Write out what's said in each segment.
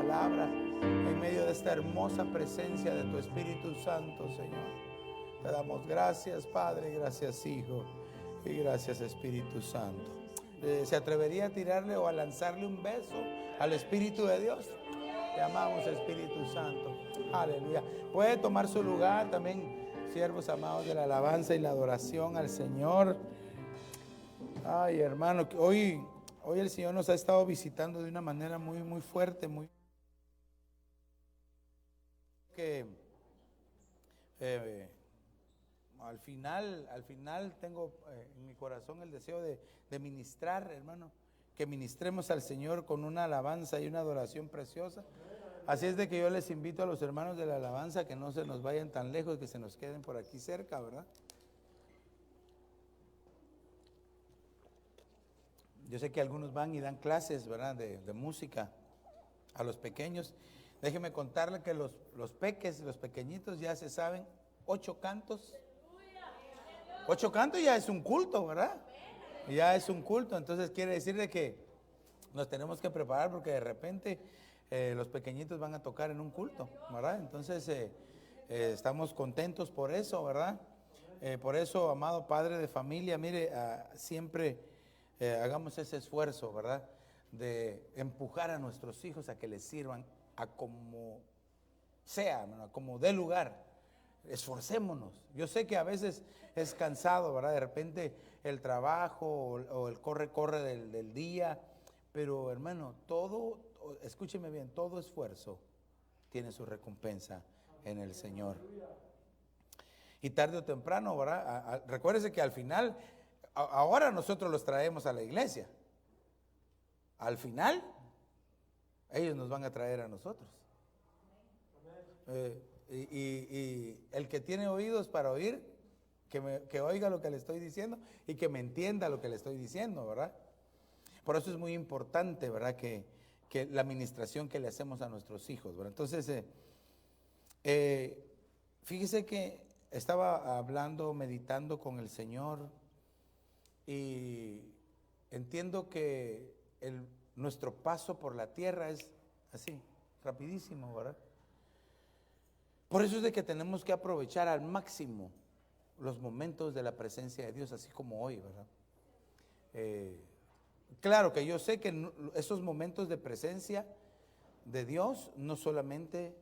palabra, en medio de esta hermosa presencia de tu Espíritu Santo, Señor. Te damos gracias, Padre, gracias, Hijo, y gracias, Espíritu Santo. ¿Se atrevería a tirarle o a lanzarle un beso al Espíritu de Dios? Te amamos, Espíritu Santo. Aleluya. Puede tomar su lugar también, siervos amados de la alabanza y la adoración al Señor. Ay, hermano, hoy el Señor nos ha estado visitando de una manera muy fuerte, que al final tengo en mi corazón el deseo de ministrar, hermano, que ministremos al Señor con una alabanza y una adoración preciosa. Así es de que yo les invito a los hermanos de la alabanza que no se nos vayan tan lejos, que se nos queden por aquí cerca, ¿verdad? Yo sé que algunos van y dan clases, ¿verdad?, de música a los pequeños. Déjenme contarle que los pequeñitos ya se saben 8 cantos. 8 cantos ya es un culto, ¿verdad? Ya es un culto, entonces quiere decir de que nos tenemos que preparar porque de repente los pequeñitos van a tocar en un culto, ¿verdad? Entonces estamos contentos por eso, ¿verdad? Por eso, amado padre de familia, mire, siempre hagamos ese esfuerzo, ¿verdad?, de empujar a nuestros hijos a que les sirvan a como sea, ¿no?, a como dé lugar. Esforcémonos. Yo sé que a veces es cansado, ¿verdad? De repente el trabajo o el corre del día, pero hermano, escúcheme bien, todo esfuerzo tiene su recompensa en el Señor. Y tarde o temprano, ¿verdad? Recuérdese que al final, ahora nosotros los traemos a la iglesia. Al final, ellos nos van a traer a nosotros. Y el que tiene oídos para oír, que oiga lo que le estoy diciendo y que me entienda lo que le estoy diciendo, ¿verdad? Por eso es muy importante, ¿verdad?, que la administración que le hacemos a nuestros hijos, ¿verdad? Entonces, fíjese que estaba hablando, meditando con el Señor y entiendo que nuestro paso por la tierra es así, rapidísimo, ¿verdad? Por eso es de que tenemos que aprovechar al máximo los momentos de la presencia de Dios, así como hoy, ¿verdad? Claro que yo sé que esos momentos de presencia de Dios no solamente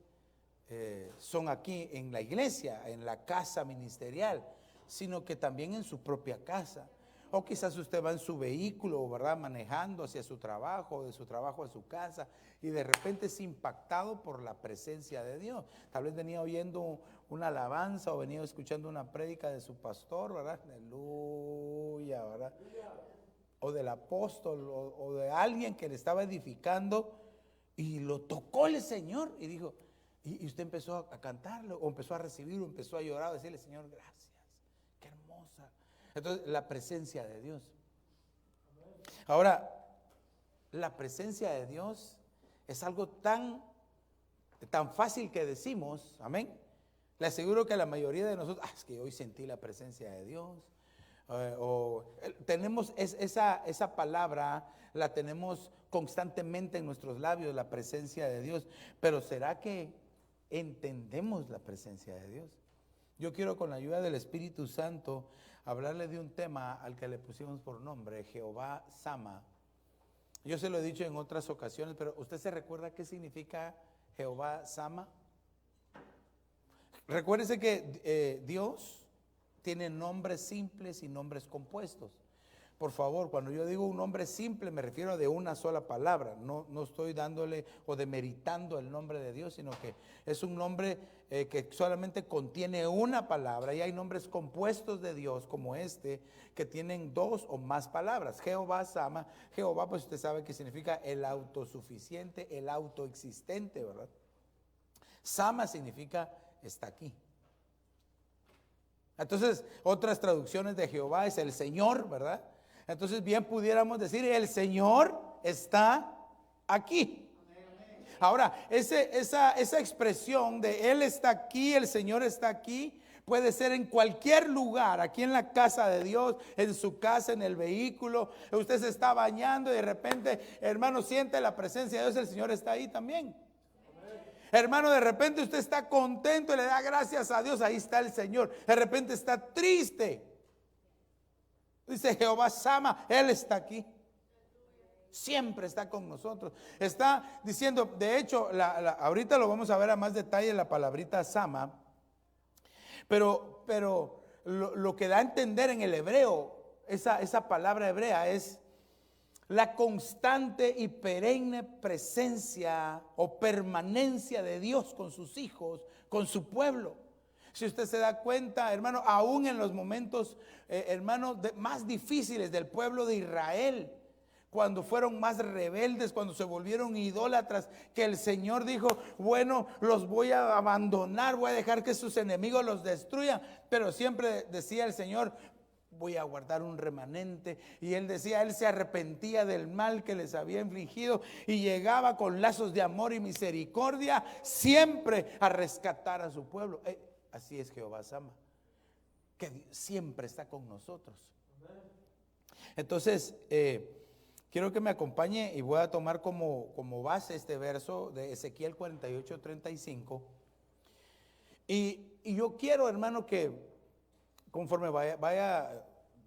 son aquí en la iglesia, en la casa ministerial, sino que también en su propia casa. O quizás usted va en su vehículo, ¿verdad?, manejando hacia su trabajo, de su trabajo a su casa, y de repente es impactado por la presencia de Dios. Tal vez venía oyendo una alabanza o venía escuchando una prédica de su pastor, ¿verdad? Aleluya, ¿verdad? O del apóstol o de alguien que le estaba edificando y lo tocó el Señor y dijo, y usted empezó a cantarlo, o empezó a recibirlo, empezó a llorar, a decirle, Señor, gracias, qué hermosa. Entonces, la presencia de Dios. Ahora, la presencia de Dios es algo tan fácil que decimos, amén. Le aseguro que la mayoría de nosotros, es que hoy sentí la presencia de Dios. Tenemos esa palabra, la tenemos constantemente en nuestros labios, la presencia de Dios. Pero ¿será que entendemos la presencia de Dios? Yo quiero, con la ayuda del Espíritu Santo, hablarle de un tema al que le pusimos por nombre, Jehová Sama. Yo se lo he dicho en otras ocasiones, pero ¿usted se recuerda qué significa Jehová Sama? Recuérdese que Dios tiene nombres simples y nombres compuestos. Por favor, cuando yo digo un nombre simple me refiero a de una sola palabra. No estoy dándole o demeritando el nombre de Dios, sino que es un nombre que solamente contiene una palabra. Y hay nombres compuestos de Dios como este que tienen 2 o más palabras. Jehová Sama. Jehová, pues usted sabe que significa el autosuficiente, el autoexistente, ¿verdad? Sama significa está aquí. Entonces, otras traducciones de Jehová es el Señor, ¿verdad? Entonces, bien pudiéramos decir, el Señor está aquí. Ahora, esa expresión de Él está aquí, el Señor está aquí, puede ser en cualquier lugar, aquí en la casa de Dios, en su casa, en el vehículo. Usted se está bañando y de repente, hermano, siente la presencia de Dios, el Señor está ahí también. Hermano, de repente usted está contento y le da gracias a Dios, ahí está el Señor. De repente está triste. Dice Jehová Sama, Él está aquí. Siempre está con nosotros. Está diciendo, de hecho, ahorita lo vamos a ver a más detalle la palabrita Sama. Pero lo que da a entender en el hebreo, esa palabra hebrea es la constante y perenne presencia o permanencia de Dios con sus hijos, con su pueblo. Si usted se da cuenta, hermano, aún en los momentos, hermano, más difíciles del pueblo de Israel, cuando fueron más rebeldes, cuando se volvieron idólatras, que el Señor dijo, bueno, los voy a abandonar, voy a dejar que sus enemigos los destruyan, pero siempre decía el Señor, voy a guardar un remanente. Y él decía, él se arrepentía del mal que les había infligido y llegaba con lazos de amor y misericordia siempre a rescatar a su pueblo. Así es Jehová Sama, que siempre está con nosotros. Entonces, quiero que me acompañe y voy a tomar como base este verso de Ezequiel 48:35. Y yo quiero, hermano, que conforme vaya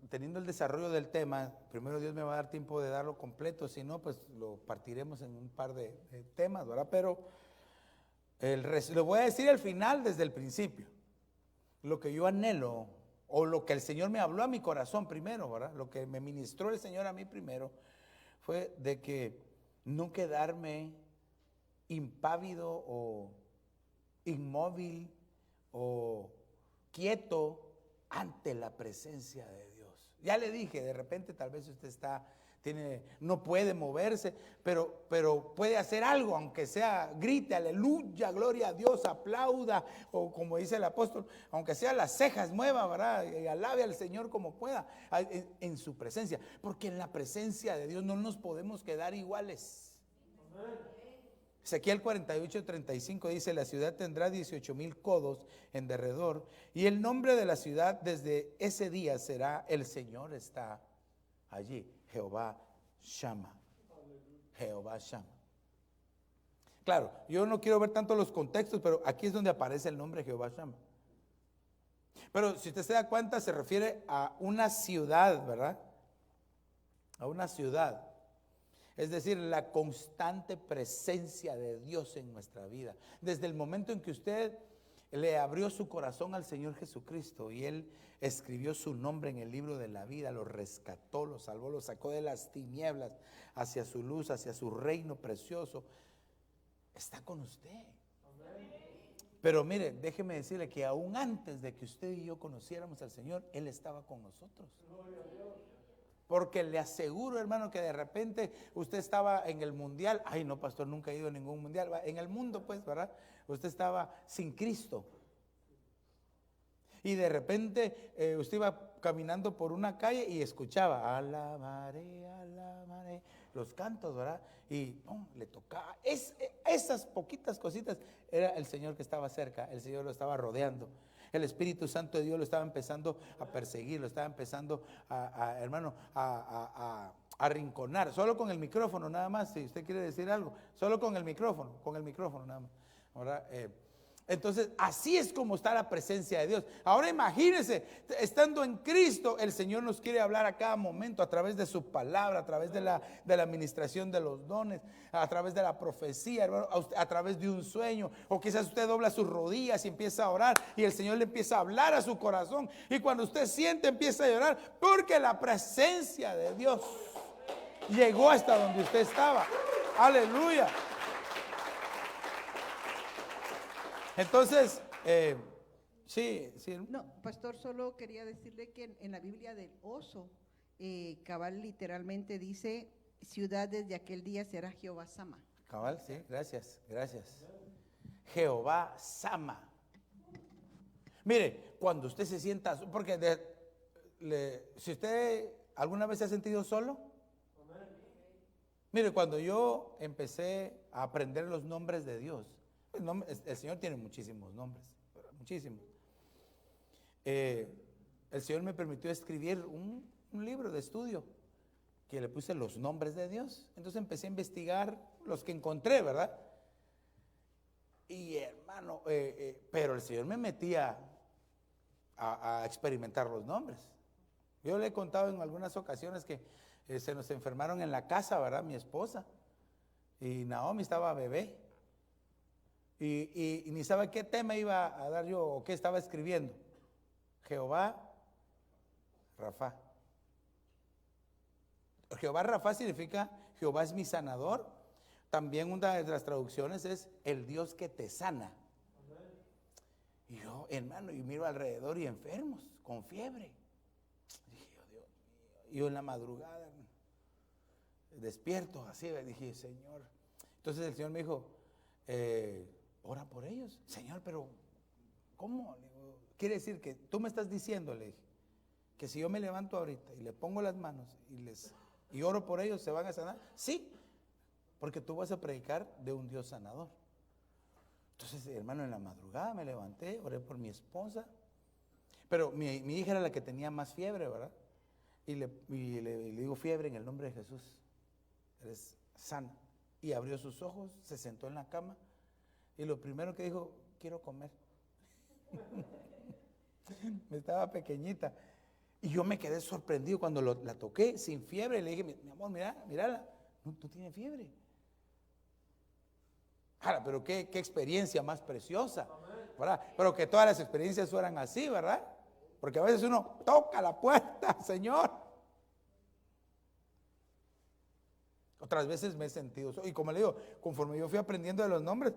teniendo el desarrollo del tema, primero Dios me va a dar tiempo de darlo completo, si no, pues lo partiremos en un par de temas, ¿verdad? Pero lo voy a decir al final desde el principio. Lo que yo anhelo, o lo que el Señor me habló a mi corazón primero, ¿verdad? Lo que me ministró el Señor a mí primero, fue de que no quedarme impávido o inmóvil o quieto ante la presencia de Dios. Ya le dije, de repente tal vez usted no puede moverse, pero puede hacer algo, aunque sea, grite, aleluya, gloria a Dios, aplauda, o como dice el apóstol, aunque sea las cejas mueva, ¿verdad? Y alabe al Señor como pueda, en su presencia, porque en la presencia de Dios no nos podemos quedar iguales. Ezequiel 48:35 dice, la ciudad tendrá 18,000 codos en derredor, y el nombre de la ciudad desde ese día será, el Señor está allí, Jehová Shama. Jehová Shama. Claro, yo no quiero ver tanto los contextos, pero aquí es donde aparece el nombre Jehová Shama. Pero si usted se da cuenta, se refiere a una ciudad, ¿verdad? A una ciudad. Es decir, la constante presencia de Dios en nuestra vida. Desde el momento en que usted le abrió su corazón al Señor Jesucristo y Él escribió su nombre en el libro de la vida, lo rescató, lo salvó, lo sacó de las tinieblas hacia su luz, hacia su reino precioso, está con usted. Pero mire, déjeme decirle que aún antes de que usted y yo conociéramos al Señor, Él estaba con nosotros. Porque le aseguro, hermano, que de repente usted estaba en el mundial. Ay, no, pastor, nunca he ido a ningún mundial. En el mundo, pues, ¿verdad? Usted estaba sin Cristo. Y de repente usted iba caminando por una calle y escuchaba, alabaré, los cantos, ¿verdad? Y le tocaba. Esas poquitas cositas, era el Señor que estaba cerca, el Señor lo estaba rodeando. El Espíritu Santo de Dios lo estaba empezando a perseguir, lo estaba empezando a arrinconar, solo con el micrófono nada más, si usted quiere decir algo, solo con el micrófono nada más. Ahora, entonces, así es como está la presencia de Dios. Ahora imagínense, estando en Cristo, el Señor nos quiere hablar a cada momento a través de su palabra, a través de la administración de los dones, a través de la profecía, hermano, a través de un sueño. O quizás usted dobla sus rodillas y empieza a orar y el Señor le empieza a hablar a su corazón. Y cuando usted siente, empieza a llorar porque la presencia de Dios llegó hasta donde usted estaba. Aleluya. Entonces, sí. No, pastor, solo quería decirle que en la Biblia del oso, cabal literalmente dice, ciudad desde aquel día será Jehová Sama. Cabal, sí, gracias. Jehová Sama. Mire, cuando usted se sienta, porque si usted alguna vez se ha sentido solo, mire, cuando yo empecé a aprender los nombres de Dios, el Señor tiene muchísimos nombres, muchísimos. El Señor me permitió escribir un libro de estudio que le puse los nombres de Dios. Entonces empecé a investigar los que encontré, ¿verdad? pero el Señor me metía a experimentar los nombres. Yo le he contado en algunas ocasiones que se nos enfermaron en la casa, ¿verdad? Mi esposa. Y Naomi estaba bebé. Y ni sabe qué tema iba a dar yo o qué estaba escribiendo. Jehová Rafa. Jehová Rafa significa Jehová es mi sanador. También una de las traducciones es el Dios que te sana. Y yo, hermano, y miro alrededor y enfermos, con fiebre. Dije, oh, Dios mío. Y yo en la madrugada, despierto, así, dije, Señor. Entonces el Señor me dijo, ora por ellos. Señor, pero ¿cómo? Le digo, quiere decir que tú me estás diciendo, le dije, que si yo me levanto ahorita y le pongo las manos y oro por ellos, ¿se van a sanar? Sí, porque tú vas a predicar de un Dios sanador. Entonces, hermano, en la madrugada me levanté, oré por mi esposa, pero mi hija era la que tenía más fiebre, ¿verdad? Y le digo, fiebre en el nombre de Jesús, eres sana. Y abrió sus ojos, se sentó en la cama y lo primero que dijo, quiero comer. Me estaba pequeñita. Y yo me quedé sorprendido cuando la toqué sin fiebre. Le dije, mi amor, mírala, no tiene fiebre. Ahora, pero qué experiencia más preciosa, ¿verdad? Pero que todas las experiencias fueran así, ¿verdad? Porque a veces uno toca la puerta, Señor. Otras veces me he sentido, y como le digo, conforme yo fui aprendiendo de los nombres,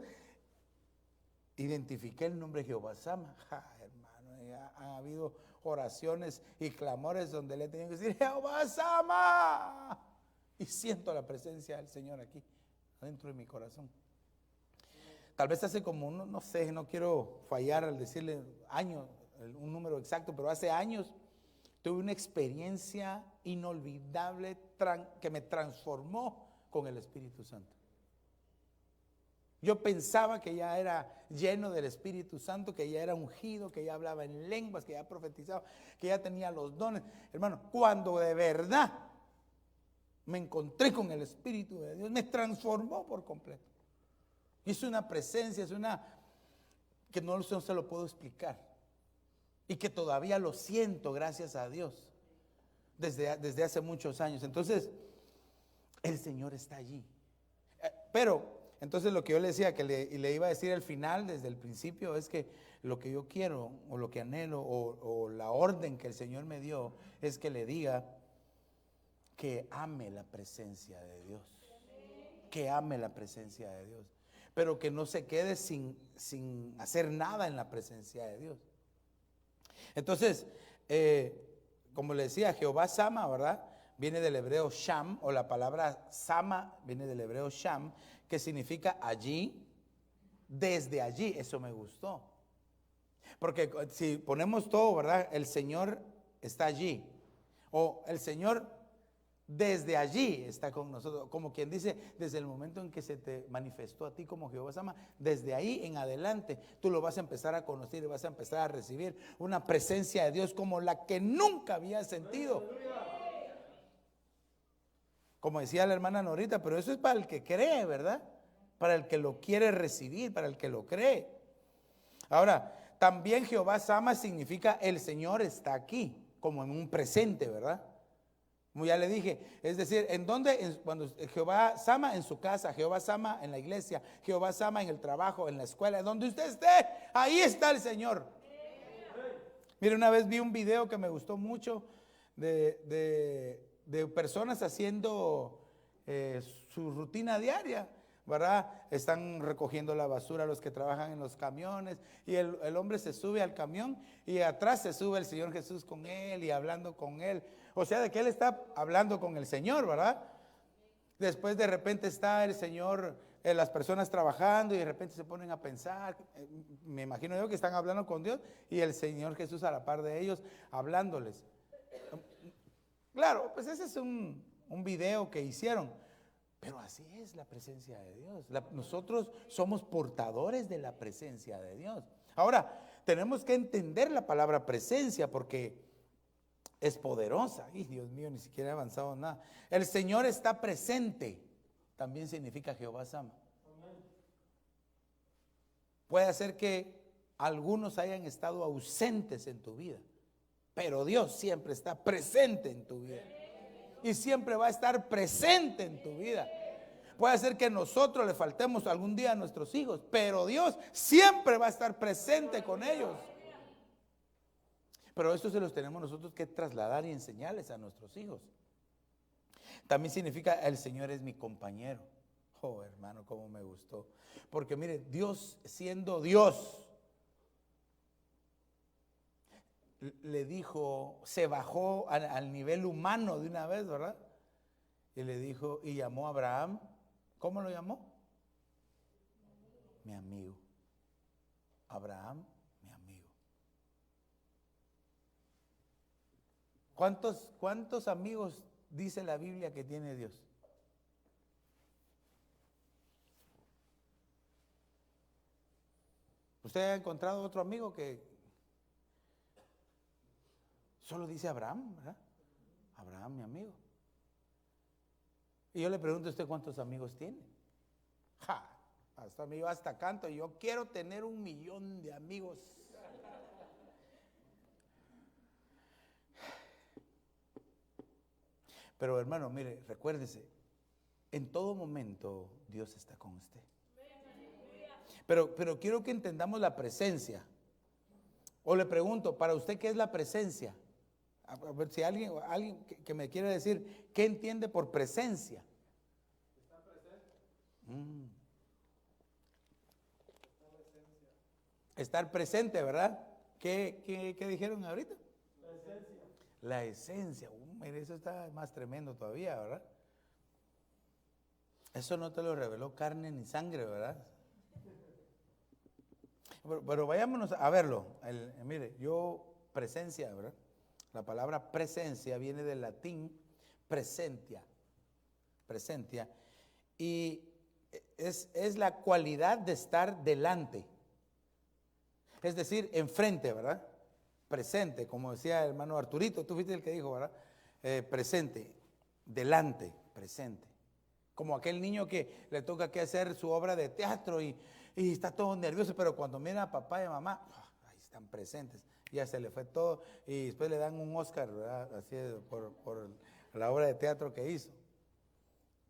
identifiqué el nombre Jehová Sama. Hermano, ha habido oraciones y clamores donde le he tenido que decir, Jehová Sama. Y siento la presencia del Señor aquí, dentro de mi corazón. Tal vez hace como, no sé, no quiero fallar al decirle años, un número exacto, pero hace años tuve una experiencia inolvidable que me transformó con el Espíritu Santo. Yo pensaba que ya era lleno del Espíritu Santo, que ya era ungido, que ya hablaba en lenguas, que ya profetizaba, que ya tenía los dones. Hermano, cuando de verdad me encontré con el Espíritu de Dios, me transformó por completo. Y es una presencia, que no se lo puedo explicar. Y que todavía lo siento, gracias a Dios, desde hace muchos años. Entonces, el Señor está allí. Pero, entonces lo que yo le decía, que le iba a decir al final, desde el principio, es que lo que yo quiero, o lo que anhelo, o la orden que el Señor me dio, es que le diga que ame la presencia de Dios. Que ame la presencia de Dios. Pero que no se quede sin hacer nada en la presencia de Dios. Entonces, como le decía, Jehová Sama, ¿verdad? Viene del hebreo Sham, o la palabra Sama viene del hebreo Sham, que significa allí, desde allí. Eso me gustó. Porque si ponemos todo, ¿verdad? El Señor está allí. O el Señor desde allí está con nosotros, como quien dice, desde el momento en que se te manifestó a ti como Jehová Sama, desde ahí en adelante tú lo vas a empezar a conocer y vas a empezar a recibir una presencia de Dios como la que nunca había sentido. Como decía la hermana Norita, pero eso es para el que cree, ¿verdad? Para el que lo quiere recibir, para el que lo cree. Ahora, también Jehová Sama significa el Señor está aquí, como en un presente, ¿verdad? Como ya le dije, es decir, ¿en dónde? Cuando Jehová Sama en su casa, Jehová Sama en la iglesia, Jehová Sama en el trabajo, en la escuela, donde usted esté, ahí está el Señor. Mire, una vez vi un video que me gustó mucho de personas haciendo su rutina diaria, ¿verdad? Están recogiendo la basura los que trabajan en los camiones y el hombre se sube al camión y atrás se sube el Señor Jesús con él y hablando con él. O sea, de que él está hablando con el Señor, ¿verdad? Después de repente está el Señor, las personas trabajando y de repente se ponen a pensar, me imagino yo que están hablando con Dios y el Señor Jesús a la par de ellos hablándoles. Claro, pues ese es un video que hicieron, pero así es la presencia de Dios. Nosotros somos portadores de la presencia de Dios. Ahora, tenemos que entender la palabra presencia porque es poderosa. Y Dios mío, ni siquiera he avanzado nada. El Señor está presente, también significa Jehová Sama. Puede ser que algunos hayan estado ausentes en tu vida, pero Dios siempre está presente en tu vida. Y siempre va a estar presente en tu vida. Puede ser que nosotros le faltemos algún día a nuestros hijos, pero Dios siempre va a estar presente con ellos. Pero esto se los tenemos nosotros que trasladar y enseñarles a nuestros hijos. También significa el Señor es mi compañero. Oh, hermano, cómo me gustó. Porque mire, Dios siendo Dios, le dijo, se bajó al nivel humano de una vez, ¿verdad? Y le dijo, y llamó a Abraham, ¿cómo lo llamó? Mi amigo. Abraham, mi amigo. ¿Cuántos amigos dice la Biblia que tiene Dios? ¿Usted ha encontrado otro amigo que solo dice Abraham, ¿verdad? Abraham, mi amigo. Y yo le pregunto a usted cuántos amigos tiene. Ja, hasta me yo hasta canto, yo quiero tener 1,000,000 de amigos. Pero hermano, mire, recuérdese, en todo momento Dios está con usted. Pero quiero que entendamos la presencia. O le pregunto, para usted, ¿qué es la presencia? A ver si alguien que me quiere decir, ¿qué entiende por presencia? Está presente. Estar presente, ¿verdad? ¿Qué dijeron ahorita? La esencia. La esencia. Mire, eso está más tremendo todavía, ¿verdad? Eso no te lo reveló carne ni sangre, ¿verdad? Pero vayámonos a verlo. Mire, presencia, ¿verdad? La palabra presencia viene del latín presentia. Presentia. Y es la cualidad de estar delante. Es decir, enfrente, ¿verdad? Presente, como decía el hermano Arturito, tú fuiste el que dijo, ¿verdad? Presente, delante, presente. Como aquel niño que le toca que hacer su obra de teatro y está todo nervioso, pero cuando mira a papá y a mamá, ahí están presentes. Ya se le fue todo y después le dan un Oscar, ¿verdad? Así por la obra de teatro que hizo.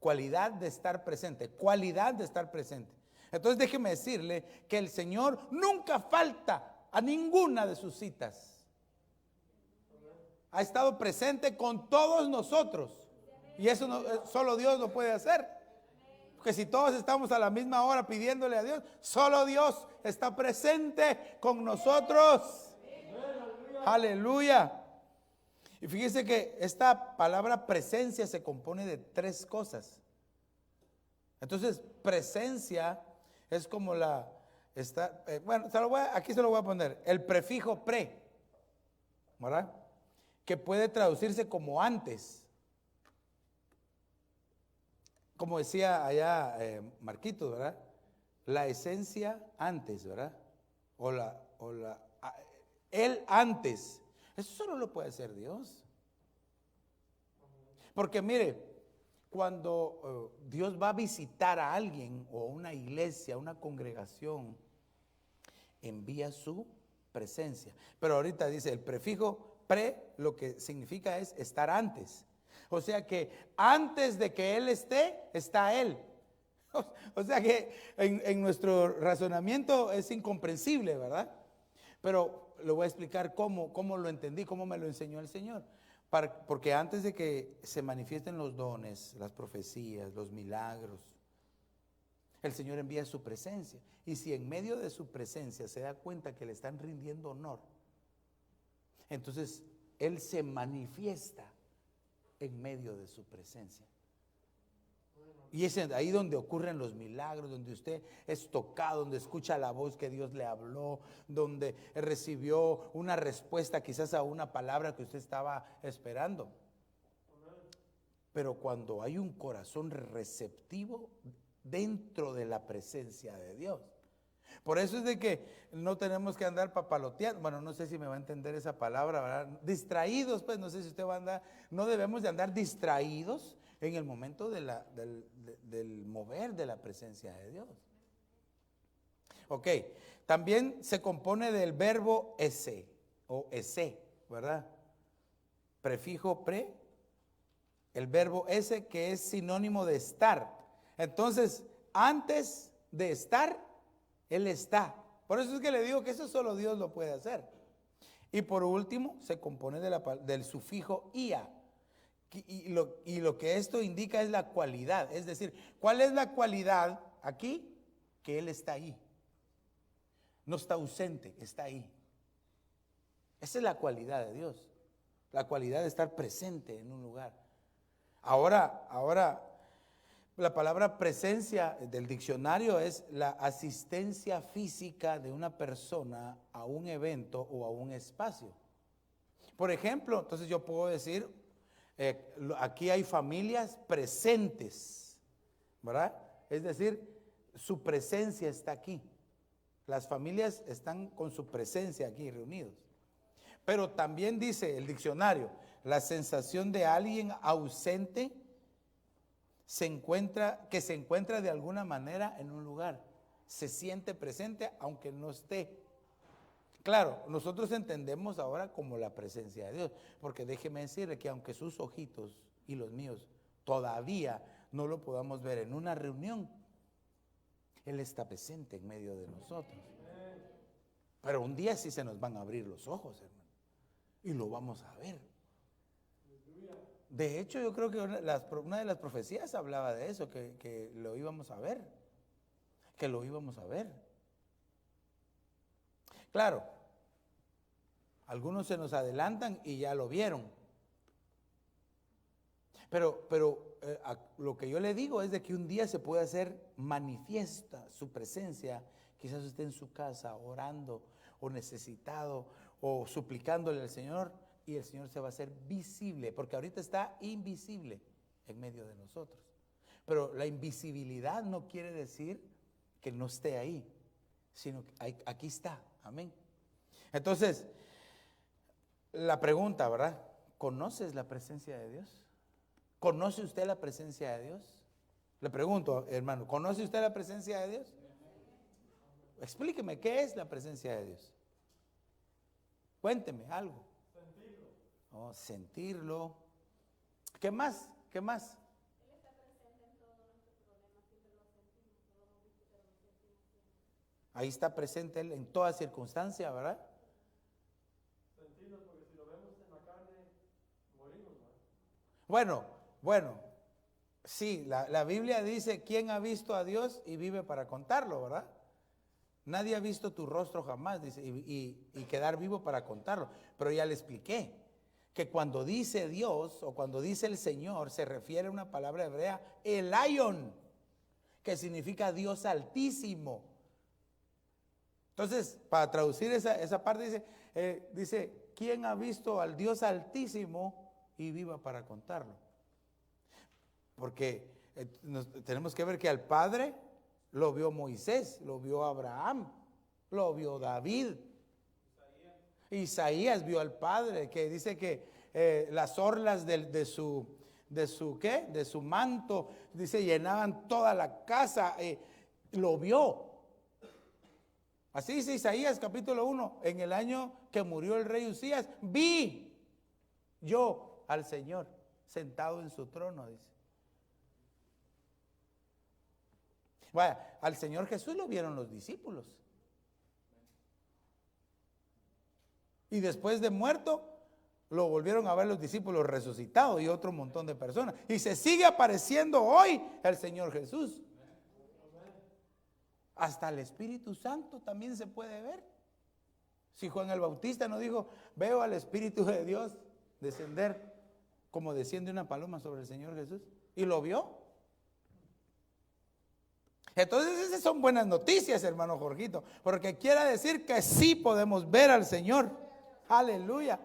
Cualidad de estar presente, cualidad de estar presente. Entonces déjeme decirle que el Señor nunca falta a ninguna de sus citas. Ha estado presente con todos nosotros. Y eso solo Dios lo puede hacer. Porque si todos estamos a la misma hora pidiéndole a Dios, solo Dios está presente con nosotros. Aleluya. Y fíjese que esta palabra presencia se compone de 3 cosas. Entonces, presencia es como aquí se lo voy a poner, el prefijo pre, ¿verdad? Que puede traducirse como antes. Como decía allá Marquitos, ¿verdad? La esencia antes, ¿verdad? Él antes. Eso solo lo puede hacer Dios. Porque mire, cuando Dios va a visitar a alguien o una iglesia, una congregación, envía su presencia. Pero ahorita dice el prefijo pre, lo que significa es estar antes. O sea que antes de que Él esté, está Él. O sea que en nuestro razonamiento es incomprensible, ¿verdad? Pero le voy a explicar cómo lo entendí, cómo me lo enseñó el Señor. Porque antes de que se manifiesten los dones, las profecías, los milagros, el Señor envía su presencia. Y si en medio de su presencia se da cuenta que le están rindiendo honor, entonces Él se manifiesta en medio de su presencia. Y es ahí donde ocurren los milagros, donde usted es tocado, donde escucha la voz que Dios le habló, donde recibió una respuesta quizás a una palabra que usted estaba esperando. Pero cuando hay un corazón receptivo dentro de la presencia de Dios. Por eso es de que no tenemos que andar papaloteando. Bueno, no sé si me va a entender esa palabra, ¿verdad? Distraídos, pues no sé si usted va a andar. No debemos de andar distraídos en el momento del mover de la presencia de Dios. Ok, También se compone del verbo ese o ese, ¿verdad? Prefijo pre, el verbo ese que es sinónimo de estar. Entonces, antes de estar, Él está. Por eso es que le digo que eso solo Dios lo puede hacer. Y por último, se compone del sufijo ia. Y lo que esto indica es la cualidad. Es decir, ¿cuál es la cualidad aquí? Que Él está ahí. No está ausente, está ahí. Esa es la cualidad de Dios. La cualidad de estar presente en un lugar. Ahora, la palabra presencia del diccionario es la asistencia física de una persona a un evento o a un espacio. Por ejemplo, entonces yo puedo decir, aquí hay familias presentes, ¿verdad? Es decir, su presencia está aquí. Las familias están con su presencia aquí reunidos. Pero también dice el diccionario, la sensación de alguien ausente que se encuentra de alguna manera en un lugar. Se siente presente aunque no esté. Claro, nosotros entendemos ahora como la presencia de Dios, porque déjeme decirle que aunque sus ojitos y los míos todavía no lo podamos ver en una reunión, Él está presente en medio de nosotros. Pero un día sí se nos van a abrir los ojos, hermano, y lo vamos a ver. De hecho, yo creo que una de las profecías hablaba de eso, que lo íbamos a ver, que lo íbamos a ver. Claro, algunos se nos adelantan y ya lo vieron. Pero lo que yo le digo es de que un día se puede hacer manifiesta su presencia. Quizás usted en su casa orando o necesitado o suplicándole al Señor, y el Señor se va a hacer visible, porque ahorita está invisible en medio de nosotros. Pero la invisibilidad no quiere decir que no esté ahí, sino que aquí está. Amén. Entonces, la pregunta, ¿verdad? ¿Conoces la presencia de Dios? ¿Conoce usted la presencia de Dios? Le pregunto, hermano, ¿conoce usted la presencia de Dios? Explíqueme, ¿qué es la presencia de Dios? Cuénteme algo. Sentirlo. Oh, sentirlo. ¿Qué más? ¿Qué más? Él está presente en todos nuestros problemas, siempre lo sentimos, no lo hemos visto, pero lo sentimos siempre. Ahí está presente Él en toda circunstancia, ¿verdad? Sentirlo, porque si lo vemos en la carne, morimos, ¿no? Bueno, sí, la Biblia dice, ¿quién ha visto a Dios y vive para contarlo, verdad? Nadie ha visto tu rostro jamás, dice, y quedar vivo para contarlo. Pero ya le expliqué que cuando dice Dios o cuando dice el Señor, se refiere a una palabra hebrea, Elion, que significa Dios altísimo. Entonces, para traducir esa parte, dice, ¿quién ha visto al Dios altísimo y viva para contarlo? Porque tenemos que ver que al Padre lo vio Moisés, lo vio Abraham, lo vio David. Isaías vio al Padre, que dice que las orlas de su manto, dice, llenaban toda la casa, lo vio. Así dice Isaías capítulo 1, en el año que murió el rey Usías, vi yo al Señor sentado en su trono, dice. Vaya, al Señor Jesús lo vieron los discípulos. Y después de muerto, lo volvieron a ver los discípulos resucitados y otro montón de personas. Y se sigue apareciendo hoy el Señor Jesús. Hasta el Espíritu Santo también se puede ver. Si Juan el Bautista no dijo, veo al Espíritu de Dios descender como desciende una paloma sobre el Señor Jesús. Y lo vio. Entonces esas son buenas noticias, hermano Jorgito, porque quiere decir que sí podemos ver al Señor. Aleluya.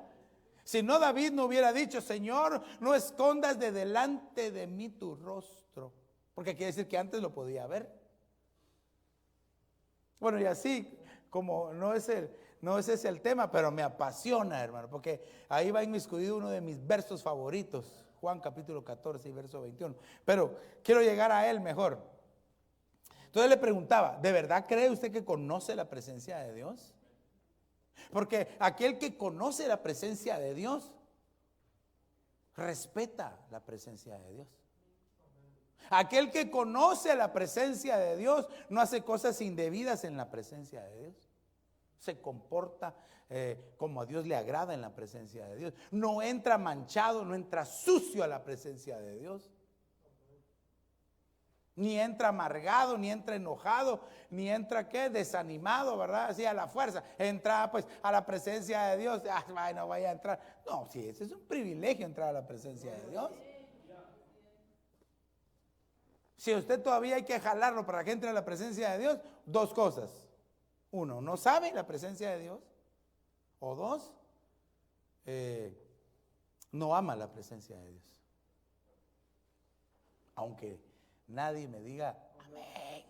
Si no, David no hubiera dicho, Señor, no escondas de delante de mí tu rostro, porque quiere decir que antes lo podía ver. Bueno, y así como no es ese el tema, pero me apasiona, hermano, porque ahí va inmiscuido uno de mis versos favoritos, Juan capítulo 14 y verso 21. Pero quiero llegar a él mejor. Entonces le preguntaba, ¿de verdad cree usted que conoce la presencia de Dios? Porque aquel que conoce la presencia de Dios, respeta la presencia de Dios. Aquel que conoce la presencia de Dios no hace cosas indebidas en la presencia de Dios. Se comporta como a Dios le agrada en la presencia de Dios. No entra manchado, no entra sucio a la presencia de Dios. Ni entra amargado, ni entra enojado, ni entra ¿qué? Desanimado, ¿verdad? Así a la fuerza. Entra pues a la presencia de Dios. Ay, no vaya a entrar. No, sí, ese es un privilegio entrar a la presencia de Dios. Si usted todavía hay que jalarlo para que entre a la presencia de Dios, dos cosas. Uno, no sabe la presencia de Dios. O dos, no ama la presencia de Dios. Aunque nadie me diga amén.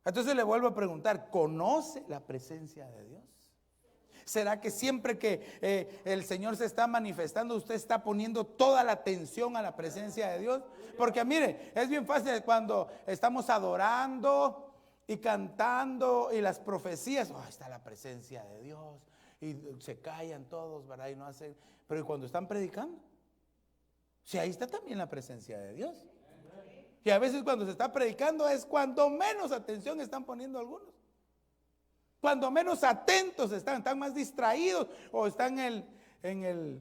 Entonces le vuelvo a preguntar, ¿conoce la presencia de Dios? ¿Será que siempre que el Señor se está manifestando, usted está poniendo toda la atención a la presencia de Dios? Porque mire, es bien fácil cuando estamos adorando y cantando y las profecías, está la presencia de Dios, y se callan todos, ¿verdad? Y no hacen, pero ¿y cuando están predicando? Si ahí está también la presencia de Dios. Y a veces cuando se está predicando es cuando menos atención están poniendo algunos. Cuando menos atentos están más distraídos o están en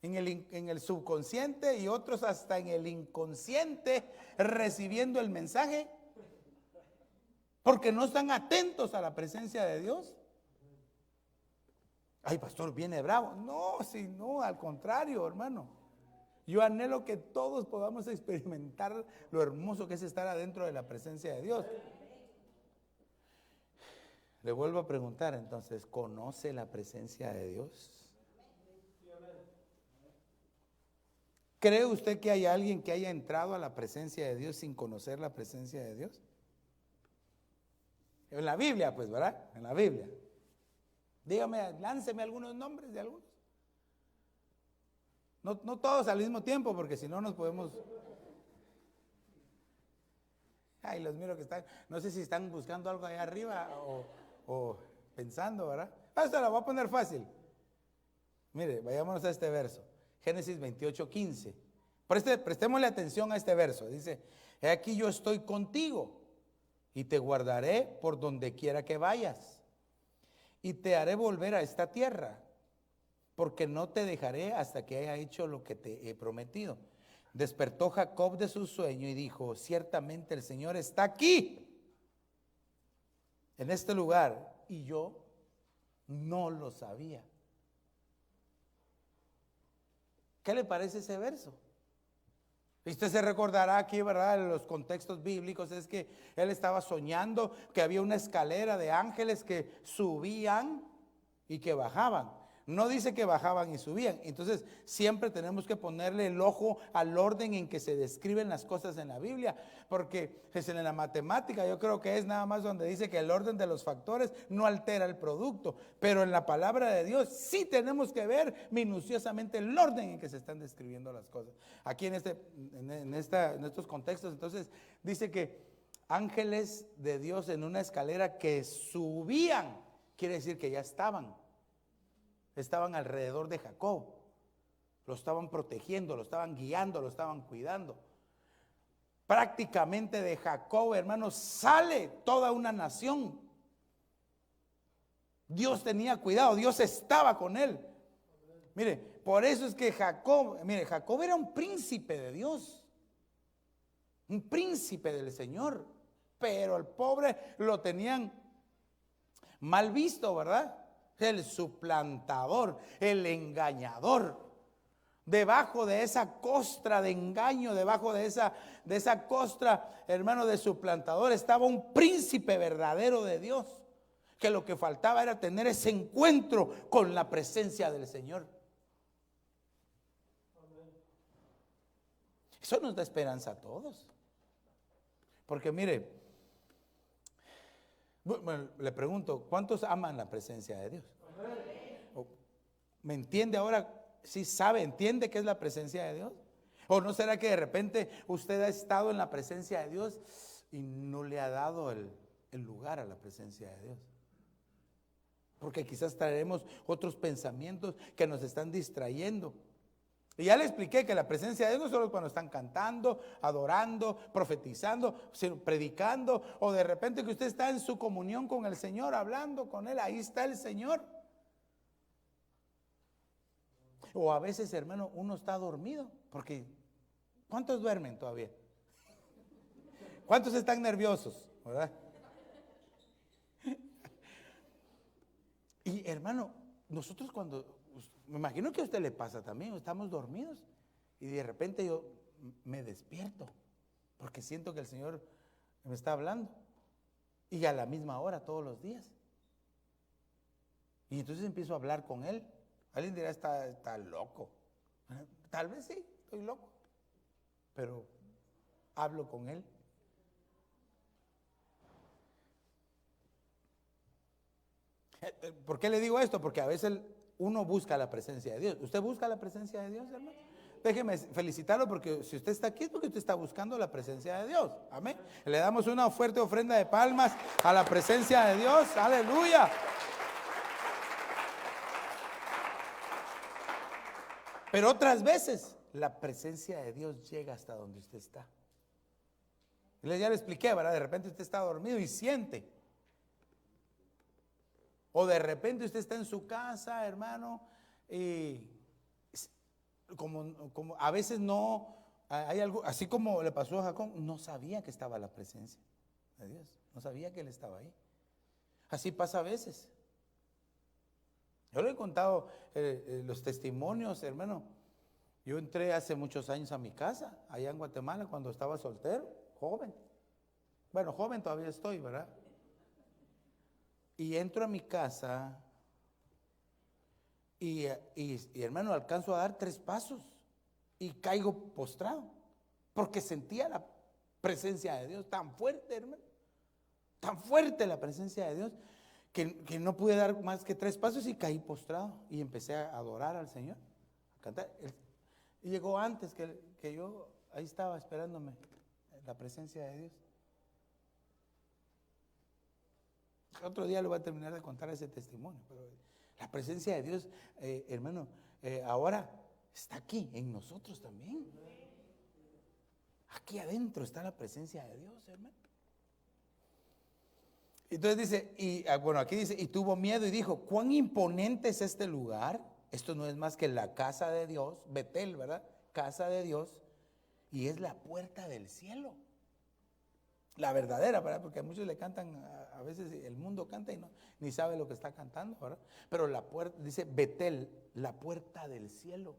el subconsciente y otros hasta en el inconsciente recibiendo el mensaje. Porque no están atentos a la presencia de Dios. Ay, pastor, viene bravo. No, si no, al contrario, hermano. Yo anhelo que todos podamos experimentar lo hermoso que es estar adentro de la presencia de Dios. Le vuelvo a preguntar entonces, ¿conoce la presencia de Dios? ¿Cree usted que hay alguien que haya entrado a la presencia de Dios sin conocer la presencia de Dios? En la Biblia, pues, ¿verdad? En la Biblia. Dígame, lánceme algunos nombres de algunos. No todos al mismo tiempo, porque si no nos podemos... Ay, los miro que están, no sé si están buscando algo allá arriba o pensando, ¿verdad? Esto la voy a poner fácil. Mire, vayámonos a este verso. Génesis 28:15. Prestémosle atención a este verso. Dice, he aquí yo estoy contigo y te guardaré por donde quiera que vayas y te haré volver a esta tierra, porque no te dejaré hasta que haya hecho lo que te he prometido. Despertó Jacob de su sueño y dijo, ciertamente el Señor está aquí, en este lugar, y yo no lo sabía. ¿Qué le parece ese verso? Y usted se recordará aquí, ¿verdad? En los contextos bíblicos es que él estaba soñando que había una escalera de ángeles que subían y que bajaban. No dice que bajaban y subían. Entonces siempre tenemos que ponerle el ojo al orden en que se describen las cosas en la Biblia, porque es en la matemática, yo creo que es nada más donde dice que el orden de los factores no altera el producto, pero en la palabra de Dios sí tenemos que ver minuciosamente el orden en que se están describiendo las cosas. Aquí en estos contextos, entonces dice que ángeles de Dios en una escalera que subían, quiere decir que ya estaban alrededor de Jacob, lo estaban protegiendo, lo estaban guiando, lo estaban cuidando. Prácticamente de Jacob, hermanos, sale toda una nación. Dios tenía cuidado, Dios estaba con él. Mire, por eso es que Jacob era un príncipe de Dios, un príncipe del Señor, pero el pobre lo tenían mal visto, ¿verdad? El suplantador, el engañador. Debajo de esa costra de engaño, debajo de esa costra, hermano, de suplantador, estaba un príncipe verdadero de Dios, que lo que faltaba era tener ese encuentro con la presencia del Señor. Eso nos da esperanza a todos. Porque mire, bueno, le pregunto, ¿cuántos aman la presencia de Dios? ¿Me entiende ahora? ¿Sí sabe, entiende qué es la presencia de Dios? ¿O no será que de repente usted ha estado en la presencia de Dios y no le ha dado el lugar a la presencia de Dios? Porque quizás traeremos otros pensamientos que nos están distrayendo. Y ya le expliqué que la presencia de Dios no solo es cuando están cantando, adorando, profetizando, sino predicando, o de repente que usted está en su comunión con el Señor, hablando con Él, ahí está el Señor. O a veces, hermano, uno está dormido, porque ¿cuántos duermen todavía? ¿Cuántos están nerviosos? ¿Verdad? Y hermano, nosotros cuando, me imagino que a usted le pasa también, estamos dormidos y de repente yo me despierto porque siento que el Señor me está hablando y a la misma hora todos los días. Y entonces empiezo a hablar con Él. Alguien dirá, está loco. Tal vez sí, estoy loco, pero hablo con Él. ¿Por qué le digo esto? Porque a veces uno busca la presencia de Dios. ¿Usted busca la presencia de Dios, hermano? Déjeme felicitarlo, porque si usted está aquí es porque usted está buscando la presencia de Dios. Amén. Le damos una fuerte ofrenda de palmas a la presencia de Dios. Aleluya. Pero otras veces la presencia de Dios llega hasta donde usted está. Ya le expliqué, ¿verdad? De repente usted está dormido y siente. O de repente usted está en su casa, hermano, y como a veces no, hay algo, así como le pasó a Jacob, no sabía que estaba la presencia de Dios, no sabía que Él estaba ahí. Así pasa a veces. Yo le he contado los testimonios, hermano. Yo entré hace muchos años a mi casa, allá en Guatemala, cuando estaba soltero, joven. Bueno, joven todavía estoy, ¿verdad? Y entro a mi casa y hermano, alcanzo a dar 3 pasos y caigo postrado, porque sentía la presencia de Dios tan fuerte, hermano, tan fuerte la presencia de Dios, que no pude dar más que 3 pasos y caí postrado y empecé a adorar al Señor, a cantar. Y llegó antes que yo, ahí estaba esperándome la presencia de Dios. Otro día le voy a terminar de contar ese testimonio, pero la presencia de Dios, hermano, ahora está aquí en nosotros también. Aquí adentro está la presencia de Dios, hermano. Entonces dice, bueno, aquí dice, y tuvo miedo y dijo, ¿cuán imponente es este lugar? Esto no es más que la casa de Dios, Betel, ¿verdad? Casa de Dios, y es la puerta del cielo. La verdadera, ¿verdad? Porque a muchos le cantan, a veces el mundo canta y no, ni sabe lo que está cantando, ¿verdad? Pero la puerta, dice Betel, la puerta del cielo.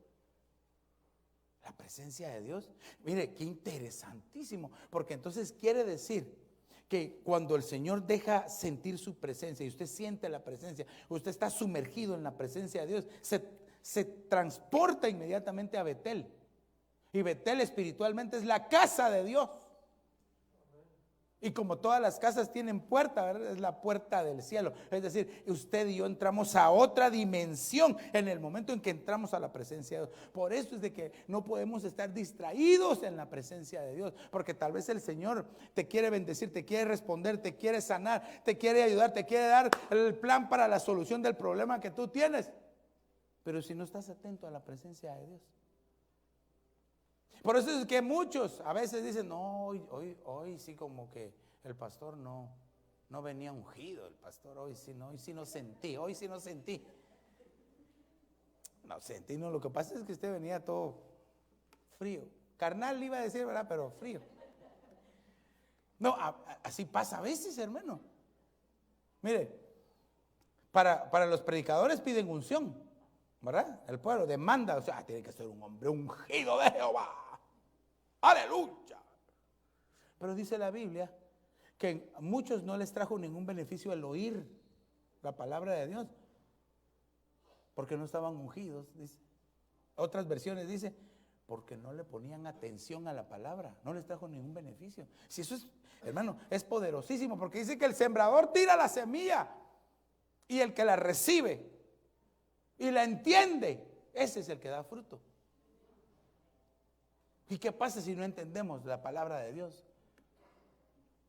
La presencia de Dios. Mire, qué interesantísimo, porque entonces quiere decir que cuando el Señor deja sentir su presencia y usted siente la presencia, usted está sumergido en la presencia de Dios, se transporta inmediatamente a Betel. Y Betel espiritualmente es la casa de Dios. Y como todas las casas tienen puerta, ¿verdad? Es la puerta del cielo. Es decir, usted y yo entramos a otra dimensión en el momento en que entramos a la presencia de Dios. Por eso es de que no podemos estar distraídos en la presencia de Dios, porque tal vez el Señor te quiere bendecir, te quiere responder, te quiere sanar, te quiere ayudar, te quiere dar el plan para la solución del problema que tú tienes. Pero si no estás atento a la presencia de Dios. Por eso es que muchos a veces dicen, no, hoy sí como que el pastor no venía ungido, el pastor hoy sí no sentí. No sentí, no, lo que pasa es que usted venía todo frío. Carnal iba a decir, ¿verdad? Pero frío. No, así pasa a veces, hermano. Mire, para los predicadores piden unción, ¿verdad? El pueblo demanda, o sea, tiene que ser un hombre ungido de Jehová. Aleluya. Pero dice la Biblia que a muchos no les trajo ningún beneficio el oír la palabra de Dios, porque no estaban ungidos, dice. Otras versiones dice, porque no le ponían atención a la palabra, no les trajo ningún beneficio. Si eso es, hermano, es poderosísimo, porque dice que el sembrador tira la semilla y el que la recibe y la entiende, ese es el que da fruto. ¿Y qué pasa si no entendemos la palabra de Dios?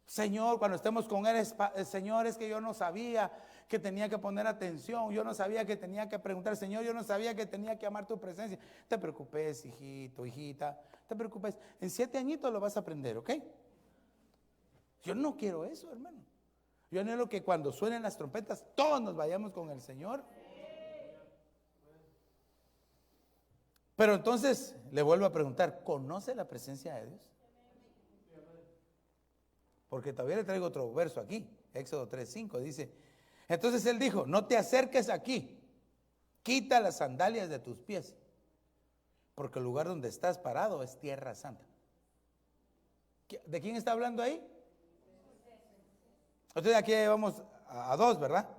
Señor, cuando estemos con Él, Señor, es que yo no sabía que tenía que poner atención, yo no sabía que tenía que preguntar, Señor, yo no sabía que tenía que amar tu presencia. Te preocupes, hijito, hijita, te preocupes. En 7 añitos lo vas a aprender, ¿ok? Yo no quiero eso, hermano. Yo anhelo que cuando suenen las trompetas, todos nos vayamos con el Señor. Pero entonces le vuelvo a preguntar, ¿conoce la presencia de Dios? Porque todavía le traigo otro verso aquí, Éxodo 3:5, dice, entonces él dijo, no te acerques aquí, quita las sandalias de tus pies, porque el lugar donde estás parado es tierra santa. ¿De quién está hablando ahí? Entonces aquí vamos a 2, ¿verdad?